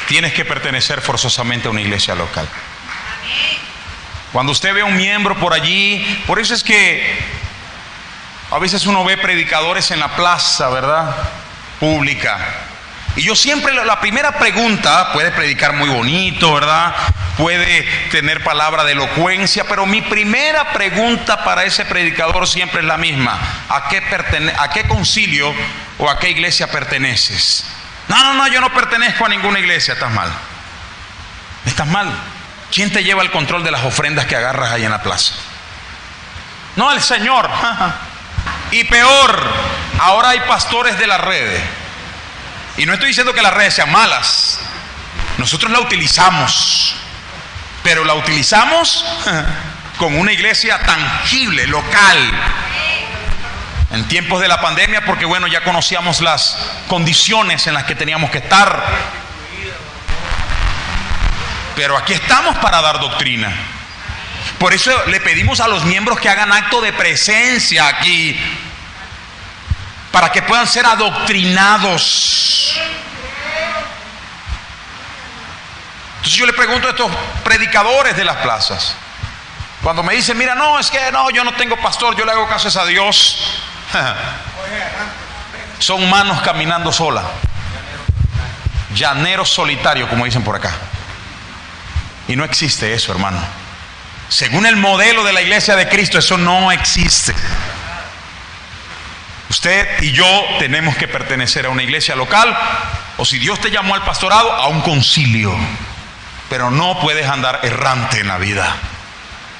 Tienes que pertenecer forzosamente a una iglesia local. Cuando usted ve a un miembro por allí, por eso es que a veces uno ve predicadores en la plaza, ¿verdad?, pública. Y yo siempre, la primera pregunta, puede predicar muy bonito, ¿verdad?, puede tener palabra de elocuencia, pero mi primera pregunta para ese predicador siempre es la misma: ¿a qué concilio o a qué iglesia perteneces? No, yo no pertenezco a ninguna iglesia. Estás mal. Estás mal. ¿Quién te lleva el control de las ofrendas que agarras ahí en la plaza? No, el Señor. Y peor, ahora hay pastores de las redes. Y no estoy diciendo que las redes sean malas. Nosotros la utilizamos, pero la utilizamos con una iglesia tangible, local. En tiempos de la pandemia, porque bueno, ya conocíamos las condiciones en las que teníamos que estar. Pero aquí estamos para dar doctrina. Por eso le pedimos a los miembros que hagan acto de presencia aquí, para que puedan ser adoctrinados. Entonces yo le pregunto a estos predicadores de las plazas, cuando me dicen, mira, no, es que no, yo no tengo pastor, yo le hago caso a Dios. Son manos caminando sola, llaneros solitarios, como dicen por acá. Y no existe eso, hermano. Según el modelo de la iglesia de Cristo, eso no existe. Usted y yo tenemos que pertenecer a una iglesia local, o si Dios te llamó al pastorado, a un concilio. Pero no puedes andar errante en la vida.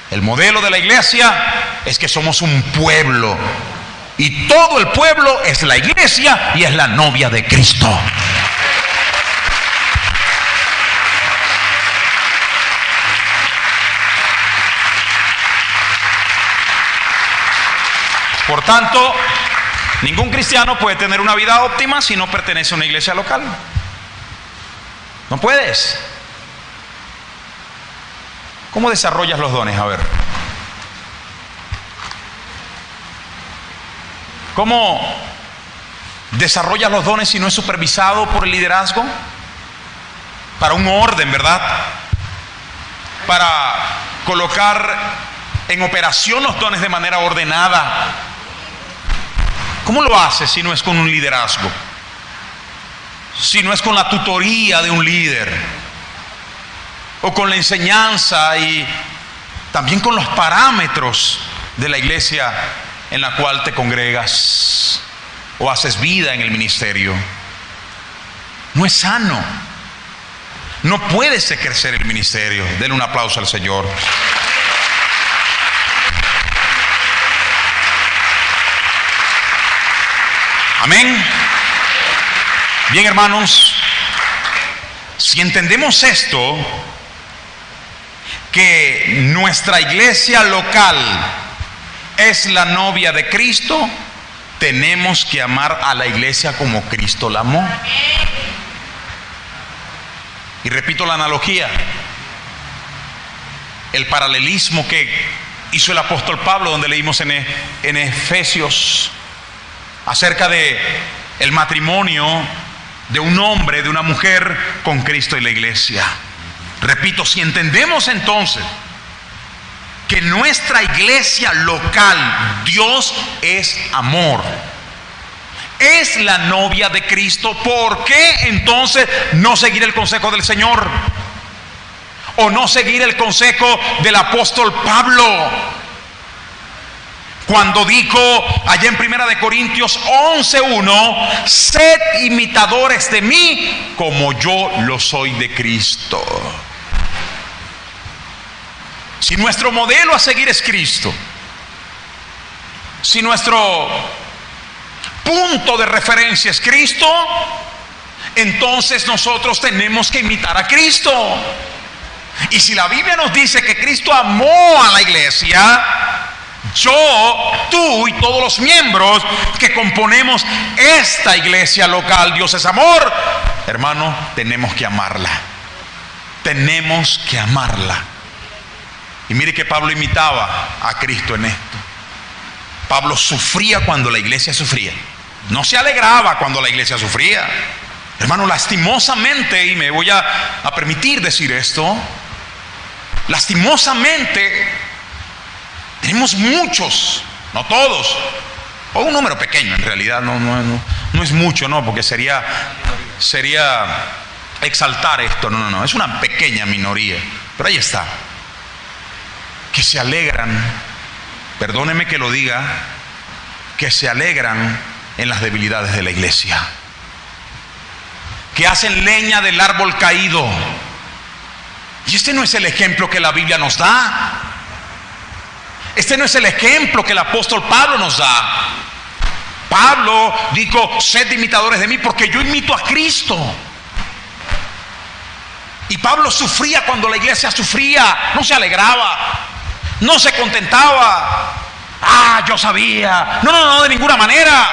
El modelo de la iglesia es que somos un pueblo, y todo el pueblo es la iglesia y es la novia de Cristo. Por tanto, ningún cristiano puede tener una vida óptima si no pertenece a una iglesia local. No puedes. ¿Cómo desarrollas los dones? A ver. ¿Cómo desarrollas los dones si no es supervisado por el liderazgo? Para un orden, ¿verdad? Para colocar en operación los dones de manera ordenada. ¿Cómo lo hace si no es con un liderazgo? Si no es con la tutoría de un líder, o con la enseñanza y también con los parámetros de la iglesia en la cual te congregas o haces vida en el ministerio. No es sano. No puedes crecer el ministerio. Denle un aplauso al Señor. Amén. Bien, hermanos, si entendemos esto, que nuestra iglesia local es la novia de Cristo, tenemos que amar a la iglesia como Cristo la amó. Y repito la analogía, el paralelismo que hizo el apóstol Pablo, donde leímos en Efesios acerca de el matrimonio de un hombre, de una mujer con Cristo y la iglesia. Repito, si entendemos entonces que nuestra iglesia local, Dios es amor, es la novia de Cristo, ¿por qué entonces no seguir el consejo del Señor? O no seguir el consejo del apóstol Pablo, cuando dijo allá en 1 Corintios 11:1, sed imitadores de mí como yo lo soy de Cristo. Si nuestro modelo a seguir es Cristo, si nuestro punto de referencia es Cristo, entonces nosotros tenemos que imitar a Cristo. Y si la Biblia nos dice que Cristo amó a la iglesia, yo, tú y todos los miembros que componemos esta iglesia local, Dios es amor, hermano, tenemos que amarla. Tenemos que amarla. Y mire que Pablo imitaba a Cristo en esto. Pablo sufría cuando la iglesia sufría. No se alegraba cuando la iglesia sufría. Hermano, lastimosamente, y me voy a permitir decir esto, lastimosamente tenemos muchos, no todos, o un número pequeño en realidad, no es mucho, no, porque sería exaltar esto, no, es una pequeña minoría, pero ahí está, que se alegran, perdóneme que lo diga, que se alegran en las debilidades de la iglesia, que hacen leña del árbol caído. Y este no es el ejemplo que la Biblia nos da. Este no es el ejemplo que el apóstol Pablo nos da. Pablo dijo, sed imitadores de mí porque yo imito a Cristo. Y Pablo sufría cuando la iglesia sufría, no se alegraba, no se contentaba. Yo sabía. No, de ninguna manera.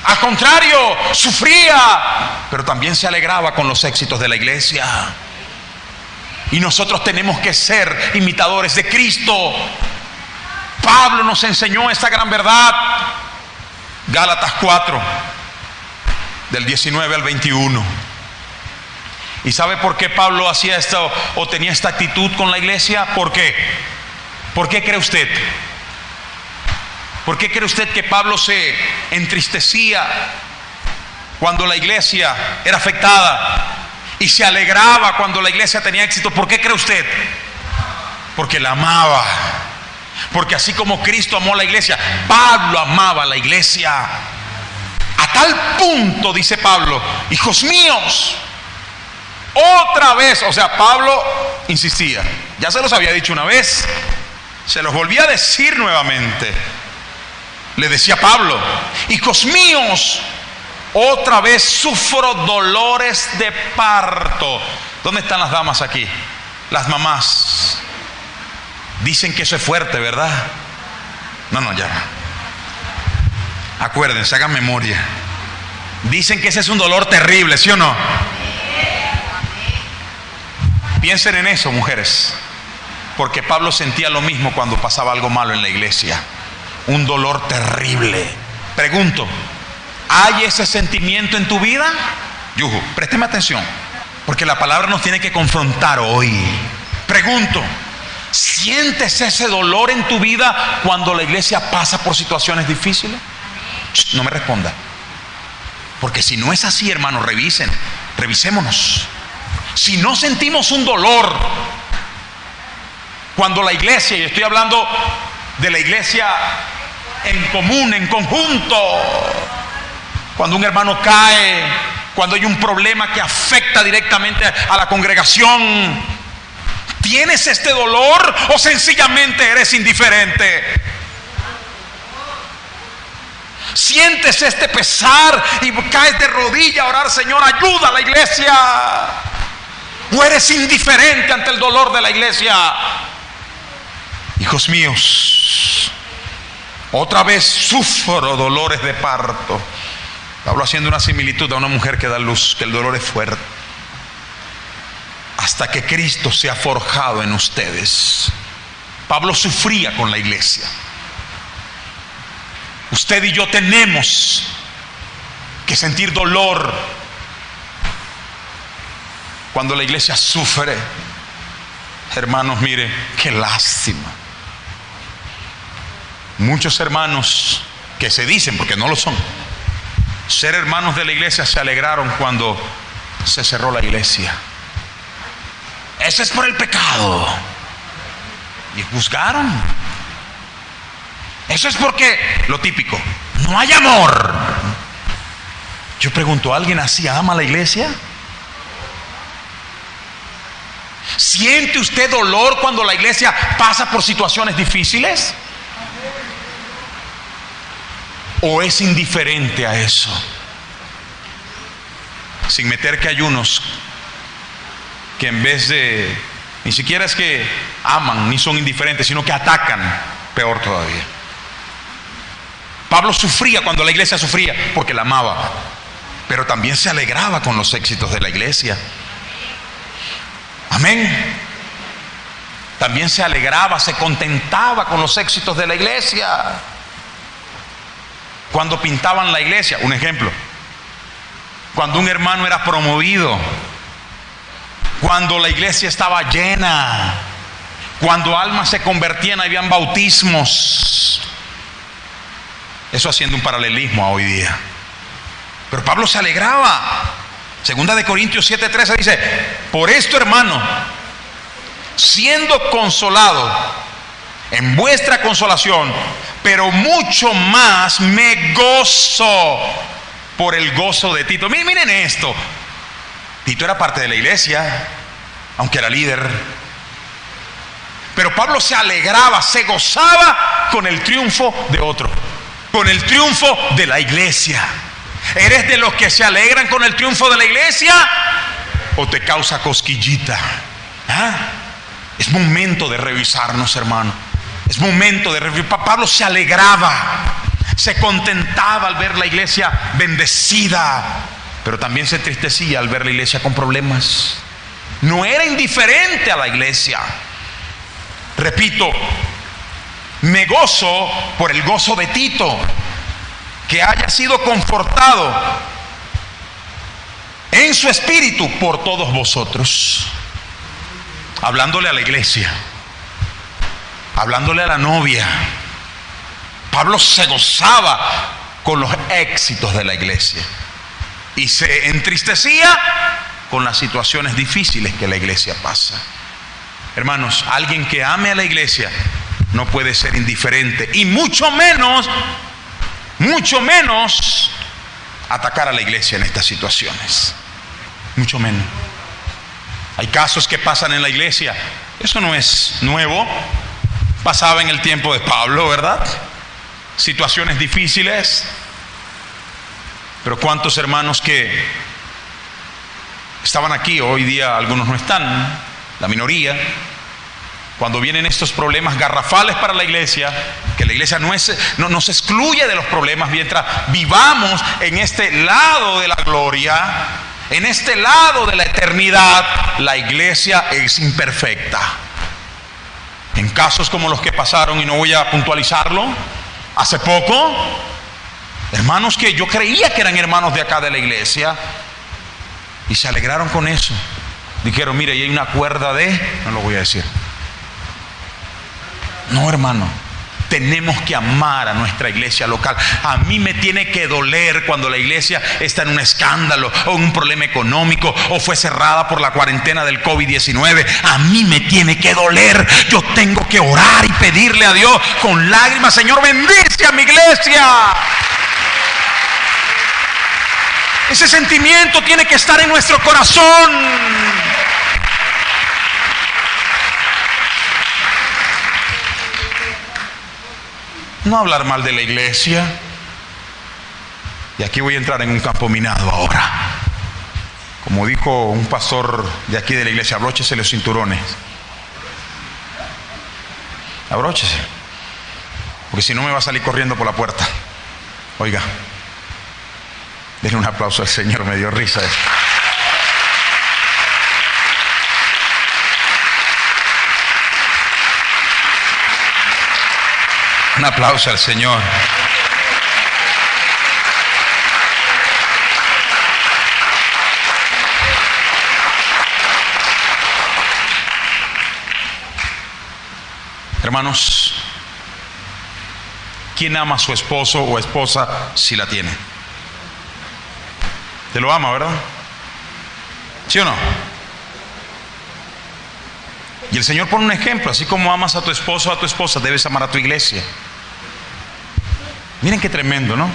Al contrario, sufría, pero también se alegraba con los éxitos de la iglesia. Y nosotros tenemos que ser imitadores de Cristo. Pablo nos enseñó esta gran verdad. Gálatas 4, del 19 al 21. ¿Y sabe por qué Pablo hacía esto o tenía esta actitud con la iglesia? ¿Por qué? ¿Por qué cree usted? ¿Por qué cree usted que Pablo se entristecía cuando la iglesia era afectada y se alegraba cuando la iglesia tenía éxito? ¿Por qué cree usted? Porque la amaba. Porque así como Cristo amó a la iglesia, Pablo amaba a la iglesia. A tal punto, dice Pablo, hijos míos, otra vez, o sea, Pablo insistía, ya se los había dicho una vez, se los volvía a decir nuevamente. Le decía Pablo, hijos míos, otra vez sufro dolores de parto. ¿Dónde están las damas aquí? Las mamás. Dicen que eso es fuerte, ¿verdad? No, ya. Acuérdense, hagan memoria. Dicen que ese es un dolor terrible, ¿sí o no? Piensen en eso, mujeres. Porque Pablo sentía lo mismo cuando pasaba algo malo en la iglesia. Un dolor terrible. Pregunto, ¿hay ese sentimiento en tu vida? Yuju, présteme atención, porque la palabra nos tiene que confrontar hoy. Pregunto, ¿sientes ese dolor en tu vida cuando la iglesia pasa por situaciones difíciles? no me responda. Porque si no es así, hermanos, revisémonos. Si no sentimos un dolor cuando la iglesia, y estoy hablando de la iglesia en común, en conjunto, cuando un hermano cae, cuando hay un problema que afecta directamente a la congregación, ¿tienes este dolor o sencillamente eres indiferente? ¿Sientes este pesar y caes de rodilla a orar, Señor, ayuda a la iglesia? ¿O eres indiferente ante el dolor de la iglesia? Hijos míos, otra vez sufro dolores de parto. Hablo haciendo una similitud a una mujer que da luz, que el dolor es fuerte. Hasta que Cristo sea forjado en ustedes. Pablo sufría con la iglesia. Usted y yo tenemos que sentir dolor cuando la iglesia sufre. Hermanos, mire, qué lástima. Muchos hermanos que se dicen, porque no lo son, ser hermanos de la iglesia, se alegraron cuando se cerró la iglesia. Eso es por el pecado. Y juzgaron. Eso es porque, lo típico, no hay amor. Yo pregunto, ¿alguien así ama la iglesia? ¿Siente usted dolor cuando la iglesia pasa por situaciones difíciles? ¿O es indiferente a eso? Sin meter que hay unos que en vez de, ni siquiera es que aman ni son indiferentes, sino que atacan, peor todavía. Pablo sufría cuando la iglesia sufría porque la amaba, pero también se alegraba con los éxitos de la iglesia. Amén. También se alegraba, se contentaba con los éxitos de la iglesia. Cuando pintaban la iglesia, un ejemplo, cuando un hermano era promovido, cuando la iglesia estaba llena, cuando almas se convertían, habían bautismos. Eso haciendo un paralelismo a hoy día. Pero Pablo se alegraba. Segunda de Corintios 7:13 dice: por esto, hermano, siendo consolado en vuestra consolación, pero mucho más me gozo por el gozo de Tito. Miren esto. Tito era parte de la iglesia, aunque era líder. Pero Pablo se alegraba, se gozaba con el triunfo de otro, con el triunfo de la iglesia. ¿Eres de los que se alegran con el triunfo de la iglesia o te causa cosquillita? Es momento de revisarnos, hermano. Es momento de revisar. Pablo se alegraba, se contentaba al ver la iglesia bendecida, pero también se entristecía al ver la iglesia con problemas. No era indiferente a la iglesia. Repito, me gozo por el gozo de Tito, que haya sido confortado en su espíritu por todos vosotros. Hablándole a la iglesia, hablándole a la novia, Pablo se gozaba con los éxitos de la iglesia y se entristecía con las situaciones difíciles que la iglesia pasa. Hermanos, alguien que ame a la iglesia no puede ser indiferente, y mucho menos atacar a la iglesia en estas situaciones. Mucho menos. Hay casos que pasan en la iglesia. Eso no es nuevo. Pasaba en el tiempo de Pablo, ¿verdad? Situaciones difíciles. Pero cuántos hermanos que estaban aquí, hoy día algunos no están, la minoría. Cuando vienen estos problemas garrafales para la iglesia, que la iglesia no nos excluye de los problemas mientras vivamos en este lado de la gloria, en este lado de la eternidad, la iglesia es imperfecta. En casos como los que pasaron, y no voy a puntualizarlo, hace poco, hermanos que yo creía que eran hermanos de acá de la iglesia, y se alegraron con eso. Dijeron, mire, y hay una cuerda de, no lo voy a decir. No, hermano, Tenemos que amar a nuestra iglesia local. A mí me tiene que doler cuando la iglesia está en un escándalo o en un problema económico o fue cerrada por la cuarentena del COVID-19. A mí me tiene que doler. Yo tengo que orar y pedirle a Dios con lágrimas: Señor, bendice a mi iglesia. Ese sentimiento tiene que estar en nuestro corazón. No hablar mal de la iglesia. Y aquí voy a entrar en un campo minado ahora. Como dijo un pastor de aquí de la iglesia: abróchese los cinturones. Abróchese, porque si no me va a salir corriendo por la puerta. Oiga, denle un aplauso al Señor, me dio risa eso. Un aplauso al Señor. Hermanos, ¿quién ama a su esposo o esposa si la tiene? Te lo ama, ¿verdad? ¿Sí o no? Y el Señor pone un ejemplo: así como amas a tu esposo o a tu esposa, debes amar a tu iglesia. Miren qué tremendo, ¿no?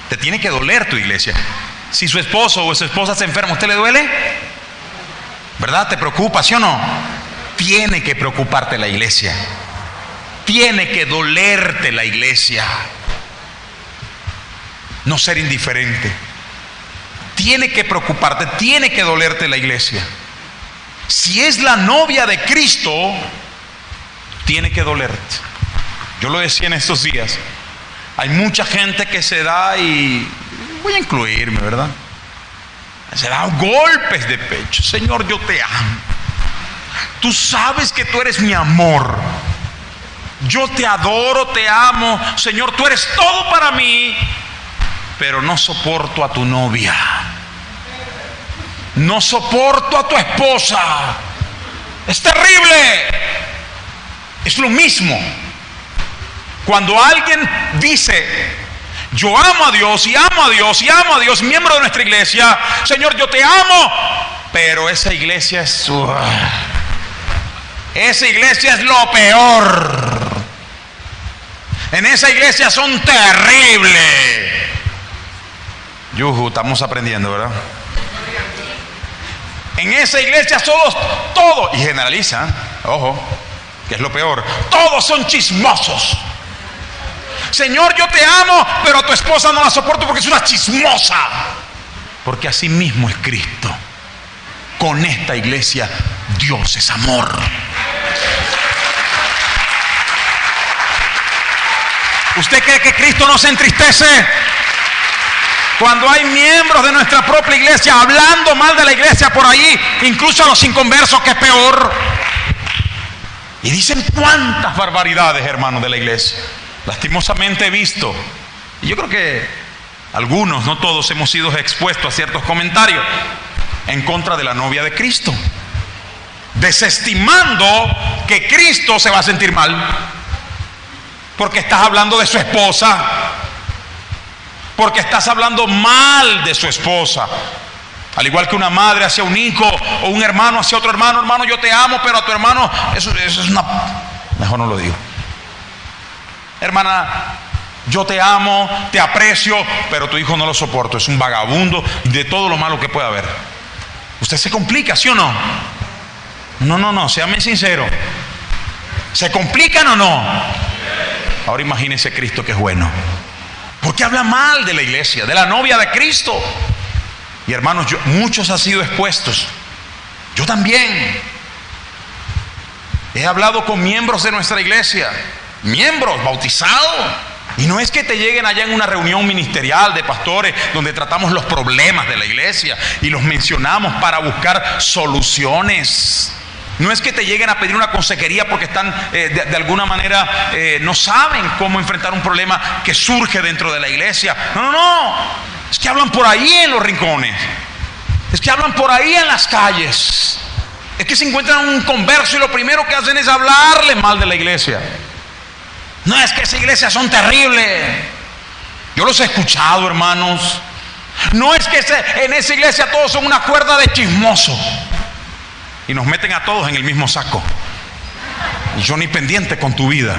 Te tiene que doler tu iglesia. Si su esposo o su esposa se enferma, ¿a usted le duele? ¿Verdad? ¿Te preocupa, sí o no? Tiene que preocuparte la iglesia. Tiene que dolerte la iglesia. No ser indiferente. Tiene que preocuparte, tiene que dolerte la iglesia. Si es la novia de Cristo, tiene que dolerte. Yo lo decía en estos días. Hay mucha gente que se da, y voy a incluirme, ¿verdad? Se da golpes de pecho: Señor, yo te amo. Tú sabes que tú eres mi amor. Yo te adoro, te amo. Señor, tú eres todo para mí. Pero no soporto a tu novia. No soporto a tu esposa. Es terrible. Es lo mismo. Cuando alguien dice: yo amo a Dios y amo a Dios y amo a Dios, miembro de nuestra iglesia: Señor, yo te amo, pero esa iglesia es lo peor. En esa iglesia son terribles. Yuhu, estamos aprendiendo, ¿verdad? En esa iglesia todos, y generalizan, ojo, que es lo peor, todos son chismosos. Señor, yo te amo, pero a tu esposa no la soporto porque es una chismosa. Porque así mismo es Cristo. Con esta iglesia, Dios es amor. ¿Usted cree que Cristo no se entristece cuando hay miembros de nuestra propia iglesia hablando mal de la iglesia por ahí, incluso a los inconversos, que es peor? Y dicen cuántas barbaridades, hermanos de la iglesia. Lastimosamente he visto, y yo creo que algunos, no todos, hemos sido expuestos a ciertos comentarios en contra de la novia de Cristo, desestimando que Cristo se va a sentir mal porque estás hablando de su esposa, porque estás hablando mal de su esposa. Al igual que una madre hacia un hijo, o un hermano hacia otro hermano: hermano, yo te amo, pero a tu hermano, eso es una... Mejor no lo digo. Hermana, yo te amo, te aprecio, pero tu hijo no lo soporto, es un vagabundo, de todo lo malo que pueda haber. Usted se complica, ¿sí o no? No, séame sincero. ¿Se complican o no? Ahora imagínese Cristo, que es bueno. ¿Por qué habla mal de la iglesia, de la novia de Cristo? Y hermanos, muchos han sido expuestos. Yo también. He hablado con miembros de nuestra iglesia, miembros bautizados, y no es que te lleguen allá en una reunión ministerial de pastores donde tratamos los problemas de la iglesia y los mencionamos para buscar soluciones. No es que te lleguen a pedir una consejería porque están de alguna manera no saben cómo enfrentar un problema que surge dentro de la iglesia. No, es que hablan por ahí en los rincones, es que hablan por ahí en las calles, es que se encuentran un converso y lo primero que hacen es hablarle mal de la iglesia. No, es que esas iglesias son terribles. Yo los he escuchado, hermanos. No, es que en esa iglesia todos son una cuerda de chismosos. Y nos meten a todos en el mismo saco. Y yo ni pendiente con tu vida.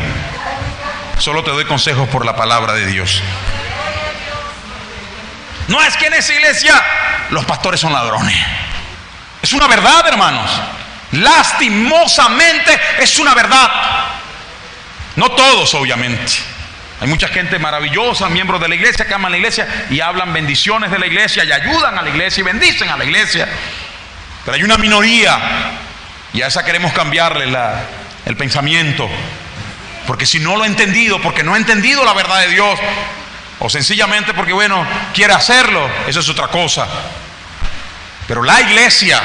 Solo te doy consejos por la palabra de Dios. No, es que en esa iglesia los pastores son ladrones. Es una verdad, hermanos. Lastimosamente es una verdad. No todos, obviamente. Hay mucha gente maravillosa, miembros de la iglesia, que aman la iglesia y hablan bendiciones de la iglesia y ayudan a la iglesia y bendicen a la iglesia. Pero hay una minoría y a esa queremos cambiarle el pensamiento. Porque si no lo he entendido, porque no he entendido la verdad de Dios, o sencillamente porque, bueno, quiere hacerlo, eso es otra cosa. Pero la iglesia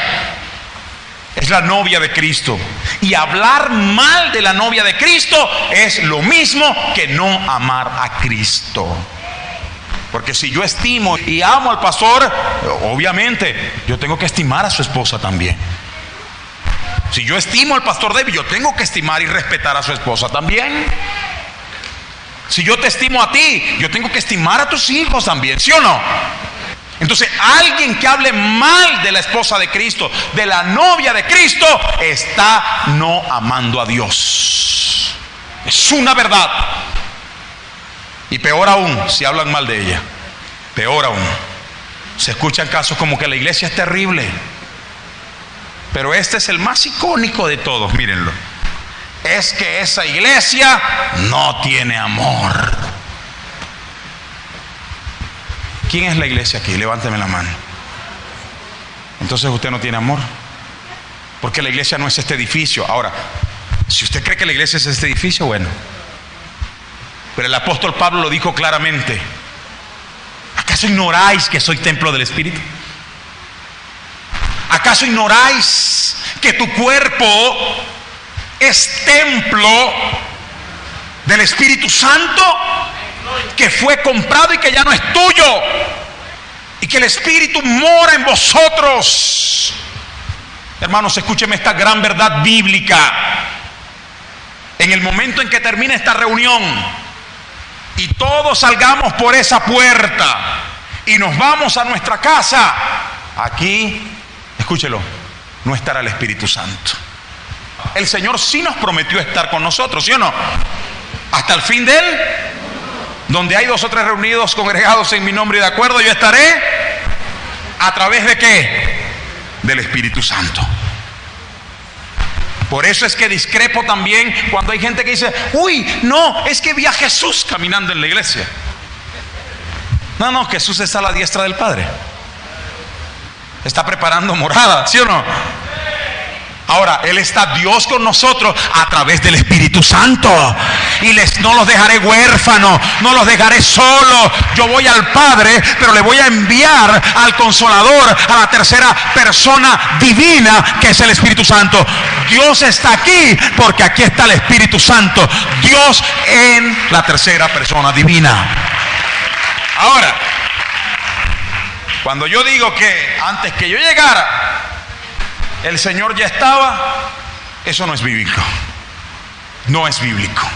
es la novia de Cristo. Y hablar mal de la novia de Cristo es lo mismo que no amar a Cristo. Porque si yo estimo y amo al pastor, obviamente yo tengo que estimar a su esposa también. Si yo estimo al pastor David, yo tengo que estimar y respetar a su esposa también. Si yo te estimo a ti, yo tengo que estimar a tus hijos también, ¿sí o no? Entonces, alguien que hable mal de la esposa de Cristo, de la novia de Cristo, está no amando a Dios. Es una verdad. Y peor aún, si hablan mal de ella. Peor aún. Se escuchan casos como que la iglesia es terrible. Pero este es el más icónico de todos, mírenlo. Es que esa iglesia no tiene amor. ¿Quién es la iglesia aquí? Levánteme la mano. Entonces usted no tiene amor. Porque la iglesia no es este edificio. Ahora, si usted cree que la iglesia es este edificio, bueno. Pero el apóstol Pablo lo dijo claramente. ¿Acaso ignoráis que soy templo del Espíritu? ¿Acaso ignoráis que tu cuerpo es templo del Espíritu Santo, que fue comprado y que ya no es tuyo, y que el Espíritu mora en vosotros? Hermanos, escúcheme esta gran verdad bíblica. En el momento en que termine esta reunión y todos salgamos por esa puerta y nos vamos a nuestra casa, aquí, escúchelo, no estará el Espíritu Santo. El Señor sí nos prometió estar con nosotros, ¿sí o no? Hasta el fin de él. Donde hay 2 o 3 reunidos, congregados en mi nombre y de acuerdo, yo estaré. ¿A través de qué? Del Espíritu Santo. Por eso es que discrepo también cuando hay gente que dice: uy, no, es que vi a Jesús caminando en la iglesia. No, Jesús está a la diestra del Padre. Está preparando morada, ¿sí o no? Ahora, Él está Dios con nosotros a través del Espíritu Santo. Y no los dejaré huérfanos, no los dejaré solos. Yo voy al Padre, pero le voy a enviar al Consolador, a la tercera persona divina, que es el Espíritu Santo. Dios está aquí porque aquí está el Espíritu Santo. Dios en la tercera persona divina. Ahora, cuando yo digo que antes que yo llegara el Señor ya estaba, eso no es bíblico. No es bíblico.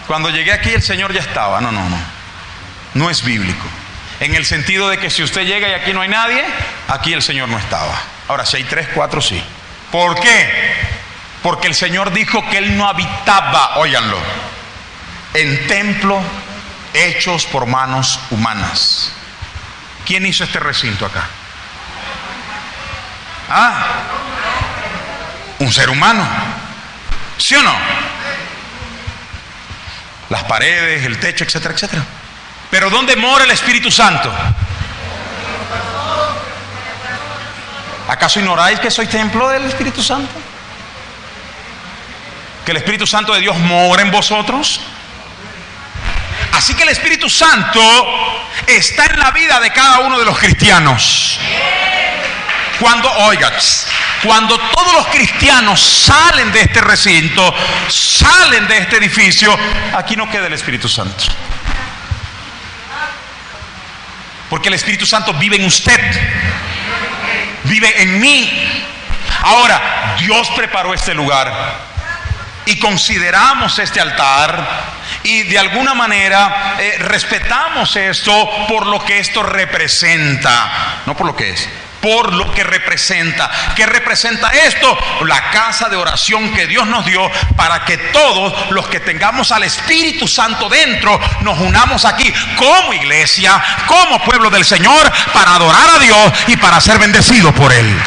Cuando llegué aquí el Señor ya estaba. No es bíblico. En el sentido de que si usted llega y aquí no hay nadie, aquí el Señor no estaba. Ahora, si hay 3, 4, sí. ¿Por qué? Porque el Señor dijo que Él no habitaba, óiganlo, en templos hechos por manos humanas. ¿Quién hizo este recinto acá? Un ser humano, ¿sí o no? Las paredes, el techo, etcétera, etcétera. Pero ¿dónde mora el Espíritu Santo? ¿Acaso ignoráis que soy templo del Espíritu Santo? ¿Que el Espíritu Santo de Dios mora en vosotros? Así que el Espíritu Santo está en la vida de cada uno de los cristianos. Cuando todos los cristianos salen de este recinto, salen de este edificio, aquí no queda el Espíritu Santo. Porque el Espíritu Santo vive en usted, vive en mí. Ahora, Dios preparó este lugar. y consideramos este altar y de alguna manera respetamos esto por lo que esto representa, no por lo que es, por lo que representa. ¿Qué representa esto? La casa de oración que Dios nos dio para que todos los que tengamos al Espíritu Santo dentro nos unamos aquí como iglesia, como pueblo del Señor, para adorar a Dios y para ser bendecidos por Él.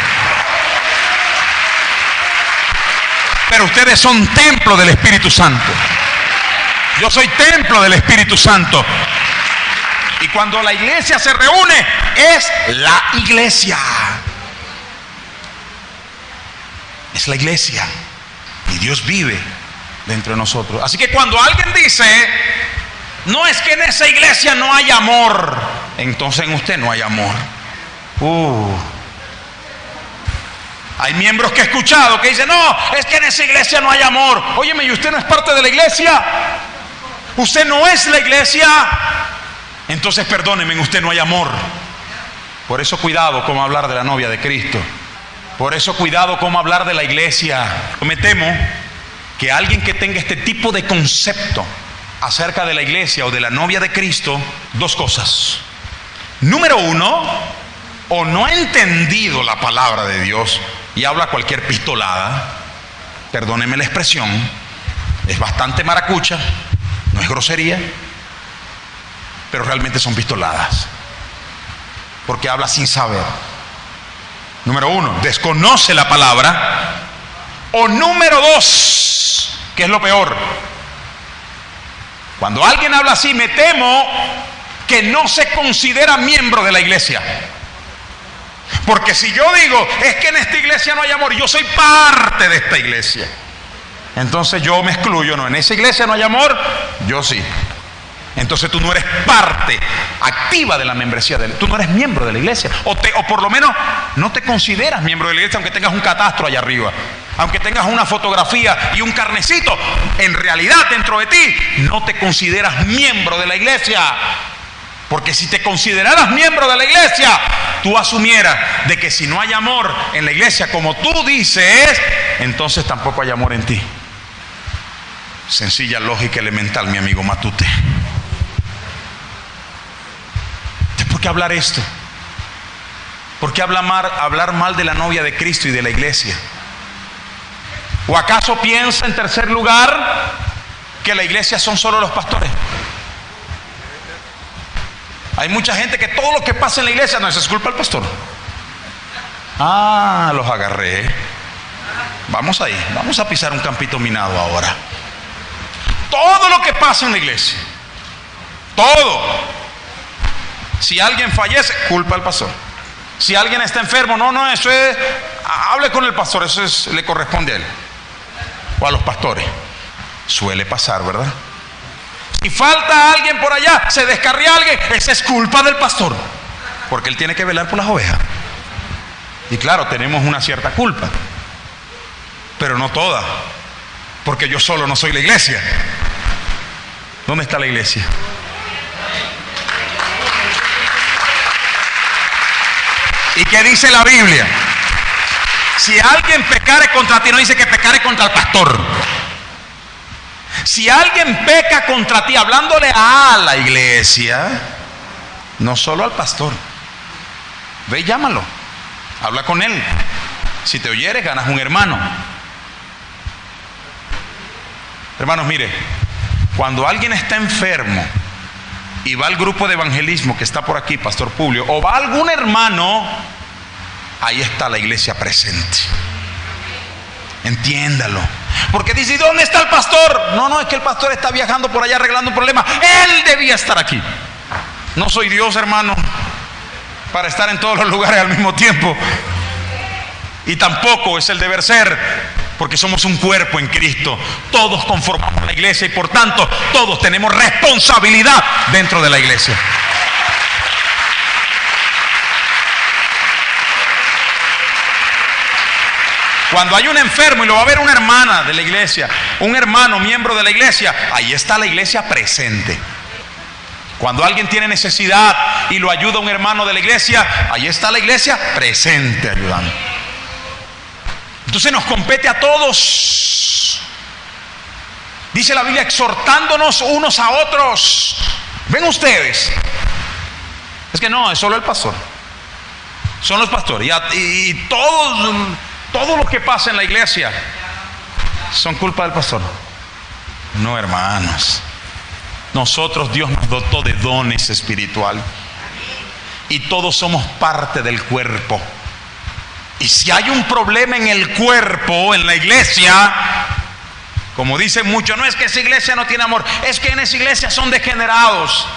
Pero ustedes son templo del Espíritu Santo. Yo soy templo del Espíritu Santo. Y cuando la iglesia se reúne, es la iglesia. Es la iglesia. Y Dios vive dentro de nosotros. Así que cuando alguien dice, no es que en esa iglesia no hay amor, entonces en usted no hay amor. Hay miembros que he escuchado que dicen, no, es que en esa iglesia no hay amor. Óyeme, ¿y usted no es parte de la iglesia? ¿Usted no es la iglesia? Entonces perdónenme, en usted no hay amor. Por eso cuidado cómo hablar de la novia de Cristo. Por eso cuidado cómo hablar de la iglesia. Me temo que alguien que tenga este tipo de concepto acerca de la iglesia o de la novia de Cristo, dos cosas. Número uno, o no ha entendido la palabra de Dios y habla cualquier pistolada. Perdónenme la expresión, es bastante maracucha, no es grosería, pero realmente son pistoladas, porque habla sin saber. Número uno, desconoce la palabra. O número dos, que es lo peor, cuando alguien habla así, me temo que no se considera miembro de la iglesia. Porque si yo digo, es que en esta iglesia no hay amor, yo soy parte de esta iglesia, entonces yo me excluyo. No, en esa iglesia no hay amor, yo sí. Entonces tú no eres parte activa de la membresía, tú no eres miembro de la iglesia, o por lo menos no te consideras miembro de la iglesia, aunque tengas un catastro allá arriba, aunque tengas una fotografía y un carnecito. En realidad dentro de ti no te consideras miembro de la iglesia. Porque si te consideraras miembro de la iglesia, tú asumieras de que si no hay amor en la iglesia como tú dices, entonces tampoco hay amor en ti. Sencilla lógica elemental, mi amigo Matute. ¿Por qué hablar esto? ¿Por qué hablar mal de la novia de Cristo y de la iglesia? ¿O acaso piensa, en tercer lugar, que la iglesia son solo los pastores? Hay mucha gente que todo lo que pasa en la iglesia, no, eso es culpa del pastor. Ah, los agarré. Vamos ahí, vamos a pisar un campito minado ahora. Todo lo que pasa en la iglesia, todo. Si alguien fallece, culpa al pastor. Si alguien está enfermo, no, eso es, hable con el pastor, eso le corresponde a él o a los pastores. Suele pasar, ¿verdad? Si falta alguien por allá, se descarría alguien, esa es culpa del pastor, porque él tiene que velar por las ovejas. Y claro, tenemos una cierta culpa, pero no toda, porque yo solo no soy la iglesia. ¿Dónde está la iglesia? ¿Y qué dice la Biblia? Si alguien pecare contra ti, no dice que pecare contra el pastor. Si alguien peca contra ti, hablándole a la iglesia, no solo al pastor, ve y llámalo, habla con él. Si te oyeres, ganas un hermano. Hermanos, mire, cuando alguien está enfermo y va al grupo de evangelismo que está por aquí, Pastor Publio, o va algún hermano, ahí está la iglesia presente. Entiéndalo. Porque dice, ¿dónde está el pastor? No, es que el pastor está viajando por allá arreglando un problema. Él debía estar aquí. No soy Dios, hermano, para estar en todos los lugares al mismo tiempo. Y tampoco es el deber ser, porque somos un cuerpo en Cristo. Todos conformamos la iglesia y por tanto todos tenemos responsabilidad dentro de la iglesia. Cuando hay un enfermo y lo va a ver una hermana de la iglesia, un hermano miembro de la iglesia, ahí está la iglesia presente. Cuando alguien tiene necesidad y lo ayuda un hermano de la iglesia, ahí está la iglesia presente ayudando. Entonces nos compete a todos Dice la Biblia, exhortándonos unos a otros. ¿Ven ustedes? Es que no, es solo el pastor. Son los pastores. Y todo lo que pasa en la iglesia son culpa del pastor. No, hermanos. Nosotros, Dios nos dotó de dones espirituales. Y todos somos parte del cuerpo. Y si hay un problema en el cuerpo, en la iglesia, como dicen muchos, no es que esa iglesia no tiene amor, es que en esa iglesia son degenerados.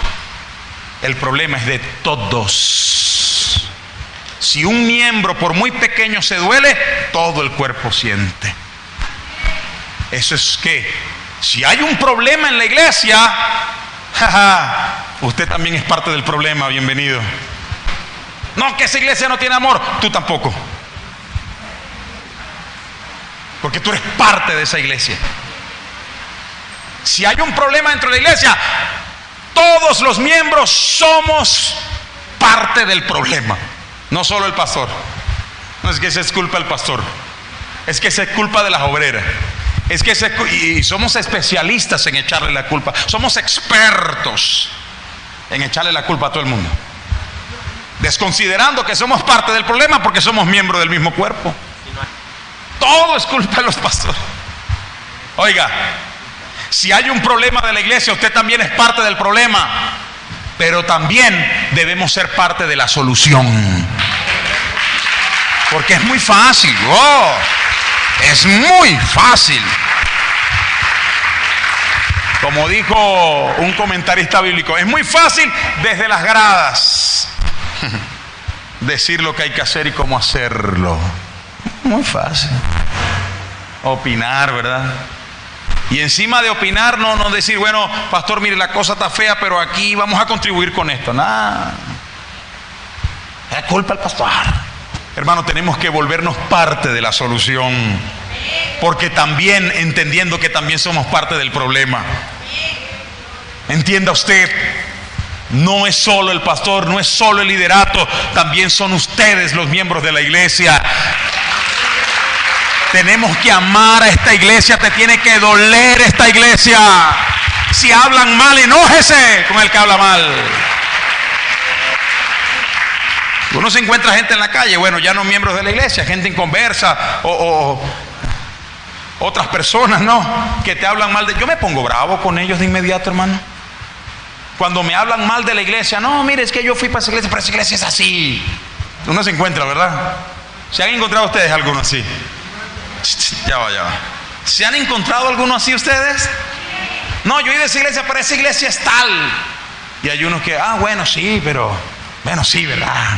El problema es de todos. Si un miembro, por muy pequeño, se duele, todo el cuerpo siente. Eso es que, si hay un problema en la iglesia, usted también es parte del problema. Bienvenido. No, que esa iglesia no tiene amor, tú tampoco, porque tú eres parte de esa iglesia. Si hay un problema dentro de la iglesia, todos los miembros somos parte del problema, no solo el pastor. No es que esa es culpa del pastor, es que esa es culpa de las obreras. Es que y somos especialistas en echarle la culpa. Somos expertos en echarle la culpa a todo el mundo, desconsiderando que somos parte del problema porque somos miembros del mismo cuerpo. Todo es culpa de los pastores. Oiga, si hay un problema de la iglesia, usted también es parte del problema, pero también debemos ser parte de la solución. Porque es muy fácil. Es muy fácil. Como dijo un comentarista bíblico, es muy fácil desde las gradas decir lo que hay que hacer y cómo hacerlo. Muy fácil. Opinar, ¿verdad? Y encima de opinar, no decir, bueno, pastor, mire, la cosa está fea, pero aquí vamos a contribuir con esto. Nada. Es culpa del pastor. Hermano, tenemos que volvernos parte de la solución, porque también, entendiendo que también somos parte del problema. Entienda usted, no es solo el pastor, no es solo el liderato, también son ustedes los miembros de la iglesia. Tenemos que amar a esta iglesia, te tiene que doler esta iglesia. Si hablan mal, enójese con el que habla mal. Uno se encuentra gente en la calle, bueno, ya no miembros de la iglesia, gente en conversa o otras personas, ¿no? Que te hablan mal de... Yo me pongo bravo con ellos de inmediato, hermano. Cuando me hablan mal de la iglesia, no, mire, es que yo fui para esa iglesia, pero esa iglesia es así. Uno se encuentra, ¿verdad? ¿Se han encontrado ustedes alguno así? Ya va. ¿Se han encontrado alguno así ustedes? No, yo he ido a esa iglesia, pero esa iglesia es tal. Y hay unos que, bueno, sí, pero... Bueno, sí, ¿verdad?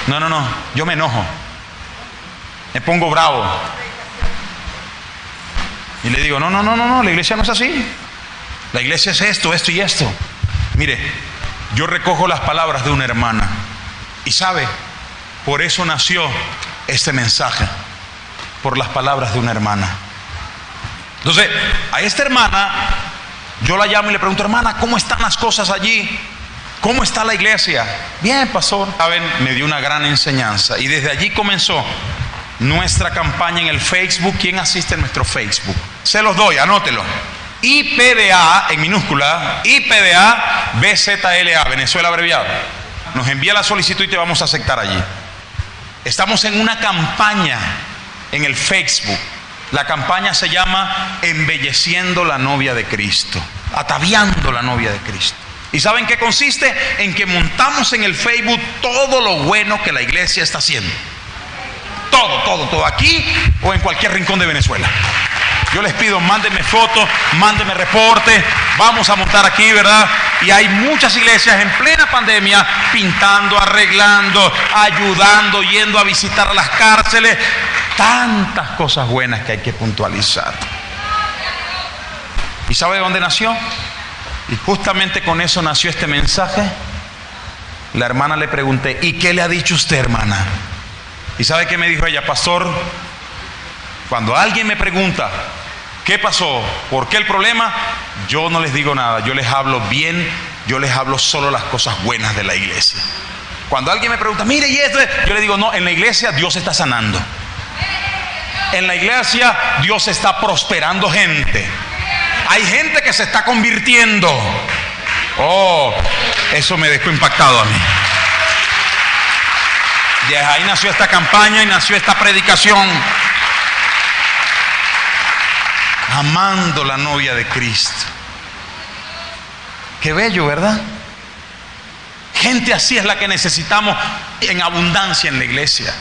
No, yo me enojo. Me pongo bravo. Y le digo, no, la iglesia no es así. La iglesia es esto y esto. Mire, yo recojo las palabras de una hermana. Y sabe, por eso nació este mensaje. Por las palabras de una hermana. Entonces, a esta hermana, yo la llamo y le pregunto, hermana, ¿cómo están las cosas allí? ¿Cómo está la iglesia? Bien, pastor. Saben, me dio una gran enseñanza. Y desde allí comenzó nuestra campaña en el Facebook. ¿Quién asiste en nuestro Facebook? Se los doy, anótelo. IPDA, en minúscula, IPDA BZLA, Venezuela abreviado. Nos envía la solicitud y te vamos a aceptar allí. Estamos en una campaña en el Facebook. La campaña se llama Embelleciendo la novia de Cristo, ataviando la novia de Cristo. ¿Y saben qué consiste? En que montamos en el Facebook todo lo bueno que la iglesia está haciendo. Todo, aquí o en cualquier rincón de Venezuela. Yo les pido, mándenme fotos, mándenme reportes. Vamos a montar aquí, ¿verdad? Y hay muchas iglesias en plena pandemia pintando, arreglando, ayudando, yendo a visitar a las cárceles. Tantas cosas buenas que hay que puntualizar. ¿Y sabe de dónde nació? Y justamente con eso nació este mensaje. La hermana le pregunté, ¿y qué le ha dicho usted, hermana? ¿Y sabe qué me dijo ella? Pastor, cuando alguien me pregunta ¿qué pasó? ¿Por qué el problema? Yo no les digo nada, yo les hablo bien, yo les hablo solo las cosas buenas de la iglesia. Cuando alguien me pregunta, mire, ¿y esto? Yo le digo, no, en la iglesia Dios está sanando. en la iglesia Dios está prosperando gente. Hay gente que se está convirtiendo. Oh, eso me dejó impactado a mí. De ahí nació esta campaña y nació esta predicación. Amando la novia de Cristo. Qué bello, ¿verdad? Gente así es la que necesitamos en abundancia en la iglesia.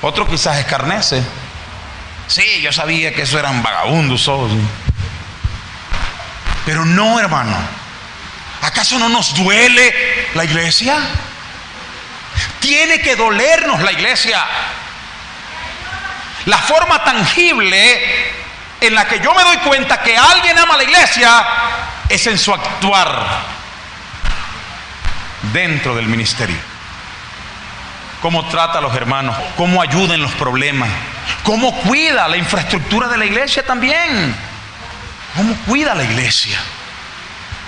Otro quizás escarnece. Sí, yo sabía que eso eran vagabundos todos. Pero no, hermano. ¿Acaso no nos duele la iglesia? Tiene que dolernos la iglesia. La forma tangible en la que yo me doy cuenta que alguien ama la iglesia es en su actuar dentro del ministerio. Cómo trata a los hermanos, cómo ayuda en los problemas, cómo cuida la infraestructura de la iglesia también, cómo cuida la iglesia,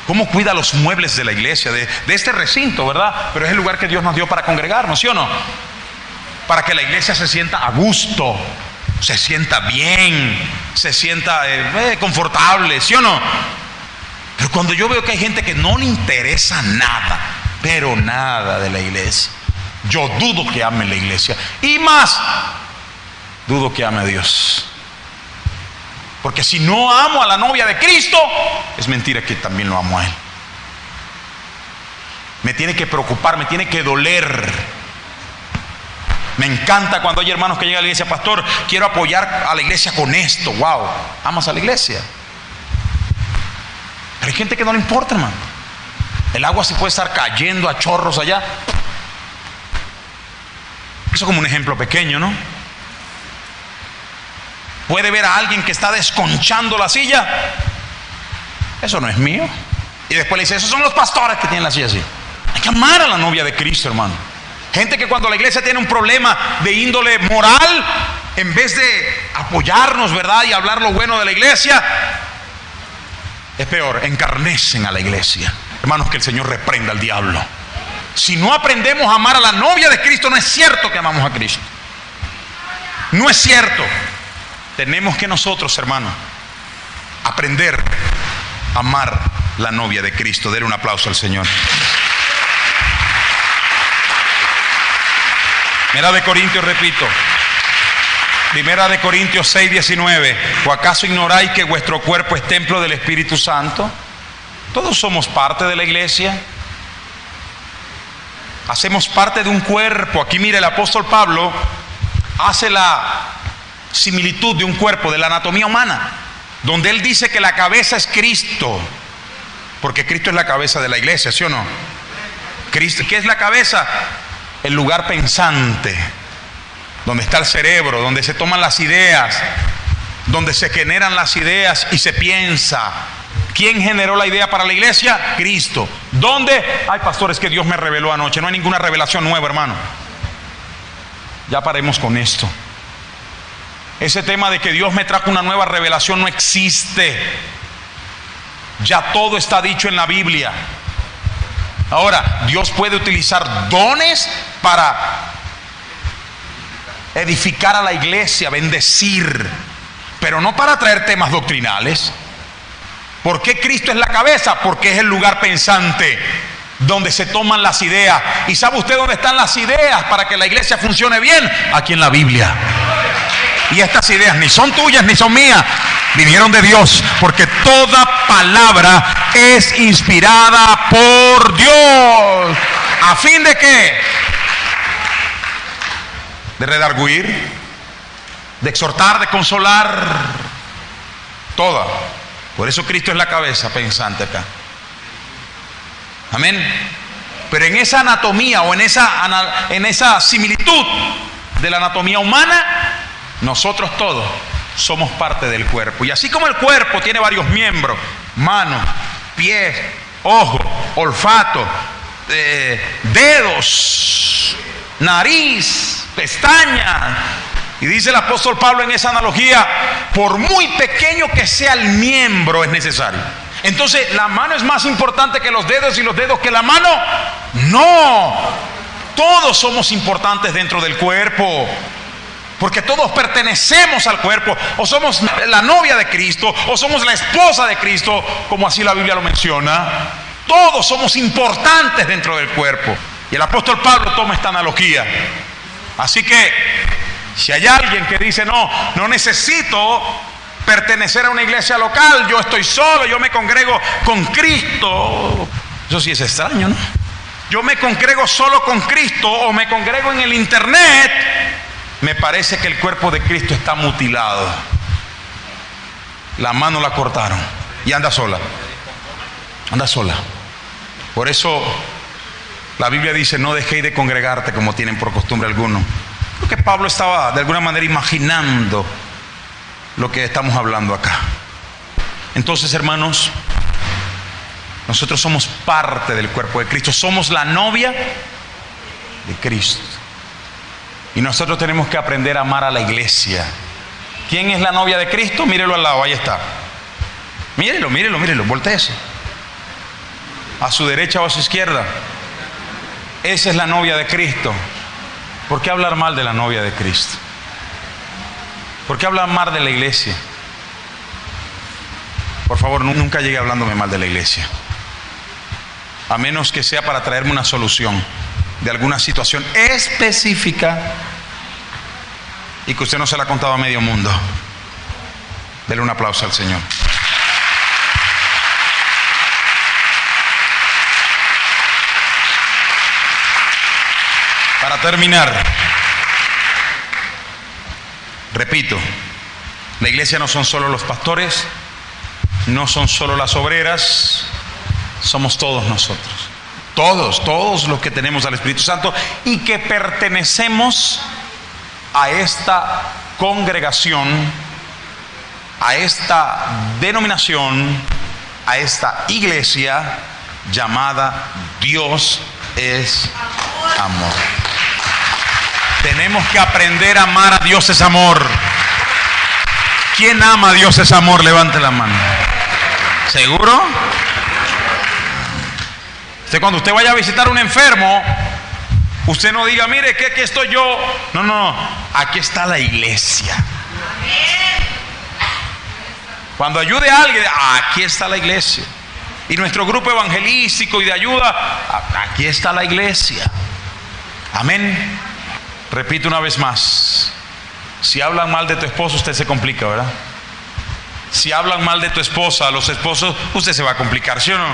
cómo cuida los muebles de la iglesia, de este recinto, ¿verdad? Pero es el lugar que Dios nos dio para congregarnos, ¿sí o no? Para que la iglesia se sienta a gusto, se sienta bien, se sienta confortable, ¿sí o no? Pero cuando yo veo que hay gente que no le interesa nada, pero nada de la iglesia, yo dudo que ame la iglesia. Y más, dudo que ame a Dios. Porque si no amo a la novia de Cristo, es mentira que también lo amo a Él. Me tiene que preocupar, me tiene que doler. Me encanta cuando hay hermanos que llegan a la iglesia: pastor, quiero apoyar a la iglesia con esto. Wow, amas a la iglesia. Pero hay gente que no le importa, hermano. El agua se puede estar cayendo a chorros allá. Eso como un ejemplo pequeño, ¿no? Puede ver a alguien que está desconchando la silla. Eso no es mío. Y después le dice: esos son los pastores que tienen la silla así. Hay que amar a la novia de Cristo, hermano. Gente que cuando la iglesia tiene un problema de índole moral, en vez de apoyarnos, ¿verdad?, y hablar lo bueno de la iglesia, es peor, encarnecen a la iglesia. Hermanos, que el Señor reprenda al diablo. Si no aprendemos a amar a la novia de Cristo, no es cierto que amamos a Cristo. No es cierto. Tenemos que nosotros, hermanos, aprender a amar la novia de Cristo. Denle un aplauso al Señor. Primera de Corintios, repito. Primera de Corintios 6:19. ¿O acaso ignoráis que vuestro cuerpo es templo del Espíritu Santo? Todos somos parte de la iglesia. Hacemos parte de un cuerpo. Aquí mire, el apóstol Pablo hace la similitud de un cuerpo, de la anatomía humana, donde él dice que la cabeza es Cristo, porque Cristo es la cabeza de la iglesia, ¿sí o no? Cristo, ¿qué es la cabeza? El lugar pensante, donde está el cerebro, donde se toman las ideas, donde se generan las ideas y se piensa. ¿Quién generó la idea para la iglesia? Cristo. ¿Dónde? Ay, pastores, que Dios me reveló anoche. No hay ninguna revelación nueva, hermano. Ya paremos con esto. Ese tema de que Dios me trajo una nueva revelación no existe. Ya todo está dicho en la Biblia. Ahora, Dios puede utilizar dones para edificar a la iglesia, bendecir, pero no para traer temas doctrinales. ¿Por qué Cristo es la cabeza? Porque es el lugar pensante donde se toman las ideas. ¿Y sabe usted dónde están las ideas para que la iglesia funcione bien? Aquí en la Biblia. Y estas ideas ni son tuyas ni son mías, vinieron de Dios, porque toda palabra es inspirada por Dios. ¿A fin de qué? De redarguir, de exhortar, de consolar. Toda. Por eso Cristo es la cabeza pensante acá. Amén. Pero en esa anatomía o en esa similitud de la anatomía humana, nosotros todos somos parte del cuerpo. Y así como el cuerpo tiene varios miembros: manos, pies, ojos, olfato, dedos, nariz, pestañas. Y dice el apóstol Pablo en esa analogía: por muy pequeño que sea el miembro, es necesario. Entonces, ¿la mano es más importante que los dedos y los dedos que la mano? No. Todos somos importantes dentro del cuerpo. Porque todos pertenecemos al cuerpo, o somos la novia de Cristo, o somos la esposa de Cristo, como así la Biblia lo menciona. Todos somos importantes dentro del cuerpo. Y el apóstol Pablo toma esta analogía. Así que, si hay alguien que dice, no necesito pertenecer a una iglesia local, yo estoy solo, yo me congrego con Cristo. Eso sí es extraño, ¿no? Yo me congrego solo con Cristo o me congrego en el internet. Me parece que el cuerpo de Cristo está mutilado. La mano la cortaron y anda sola. Anda sola. Por eso la Biblia dice, no dejéis de congregarte como tienen por costumbre algunos. Creo que Pablo estaba de alguna manera imaginando lo que estamos hablando acá. Entonces, hermanos, nosotros somos parte del cuerpo de Cristo. Somos la novia de Cristo. Y nosotros tenemos que aprender a amar a la iglesia. ¿Quién es la novia de Cristo? Mírelo al lado, ahí está. Mírelo, voltéese. A su derecha o a su izquierda. Esa es la novia de Cristo. ¿Por qué hablar mal de la novia de Cristo? ¿Por qué hablar mal de la iglesia? Por favor, nunca llegue hablándome mal de la iglesia. A menos que sea para traerme una solución de alguna situación específica y que usted no se la ha contado a medio mundo. Dele un aplauso al Señor. Para terminar, repito, la iglesia no son solo los pastores, no son solo las obreras, somos todos nosotros. Todos los que tenemos al Espíritu Santo y que pertenecemos a esta congregación, a esta denominación, a esta iglesia llamada Dios es amor. Tenemos que aprender a amar a Dios es amor. ¿Quién ama a Dios es amor? Levante la mano. ¿Seguro? Cuando usted vaya a visitar a un enfermo, usted no diga, mire, que aquí estoy yo. No, aquí está la iglesia. Cuando ayude a alguien, aquí está la iglesia. Y nuestro grupo evangelístico y de ayuda, aquí está la iglesia. Amén. Repito una vez más, si hablan mal de tu esposo, usted se complica, ¿verdad? Si hablan mal de tu esposa, los esposos, usted se va a complicar, ¿sí o no?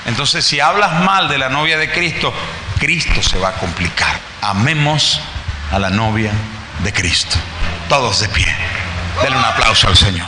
Entonces, si hablas mal de la novia de Cristo, Cristo se va a complicar. Amemos a la novia de Cristo. Todos de pie. Denle un aplauso al Señor.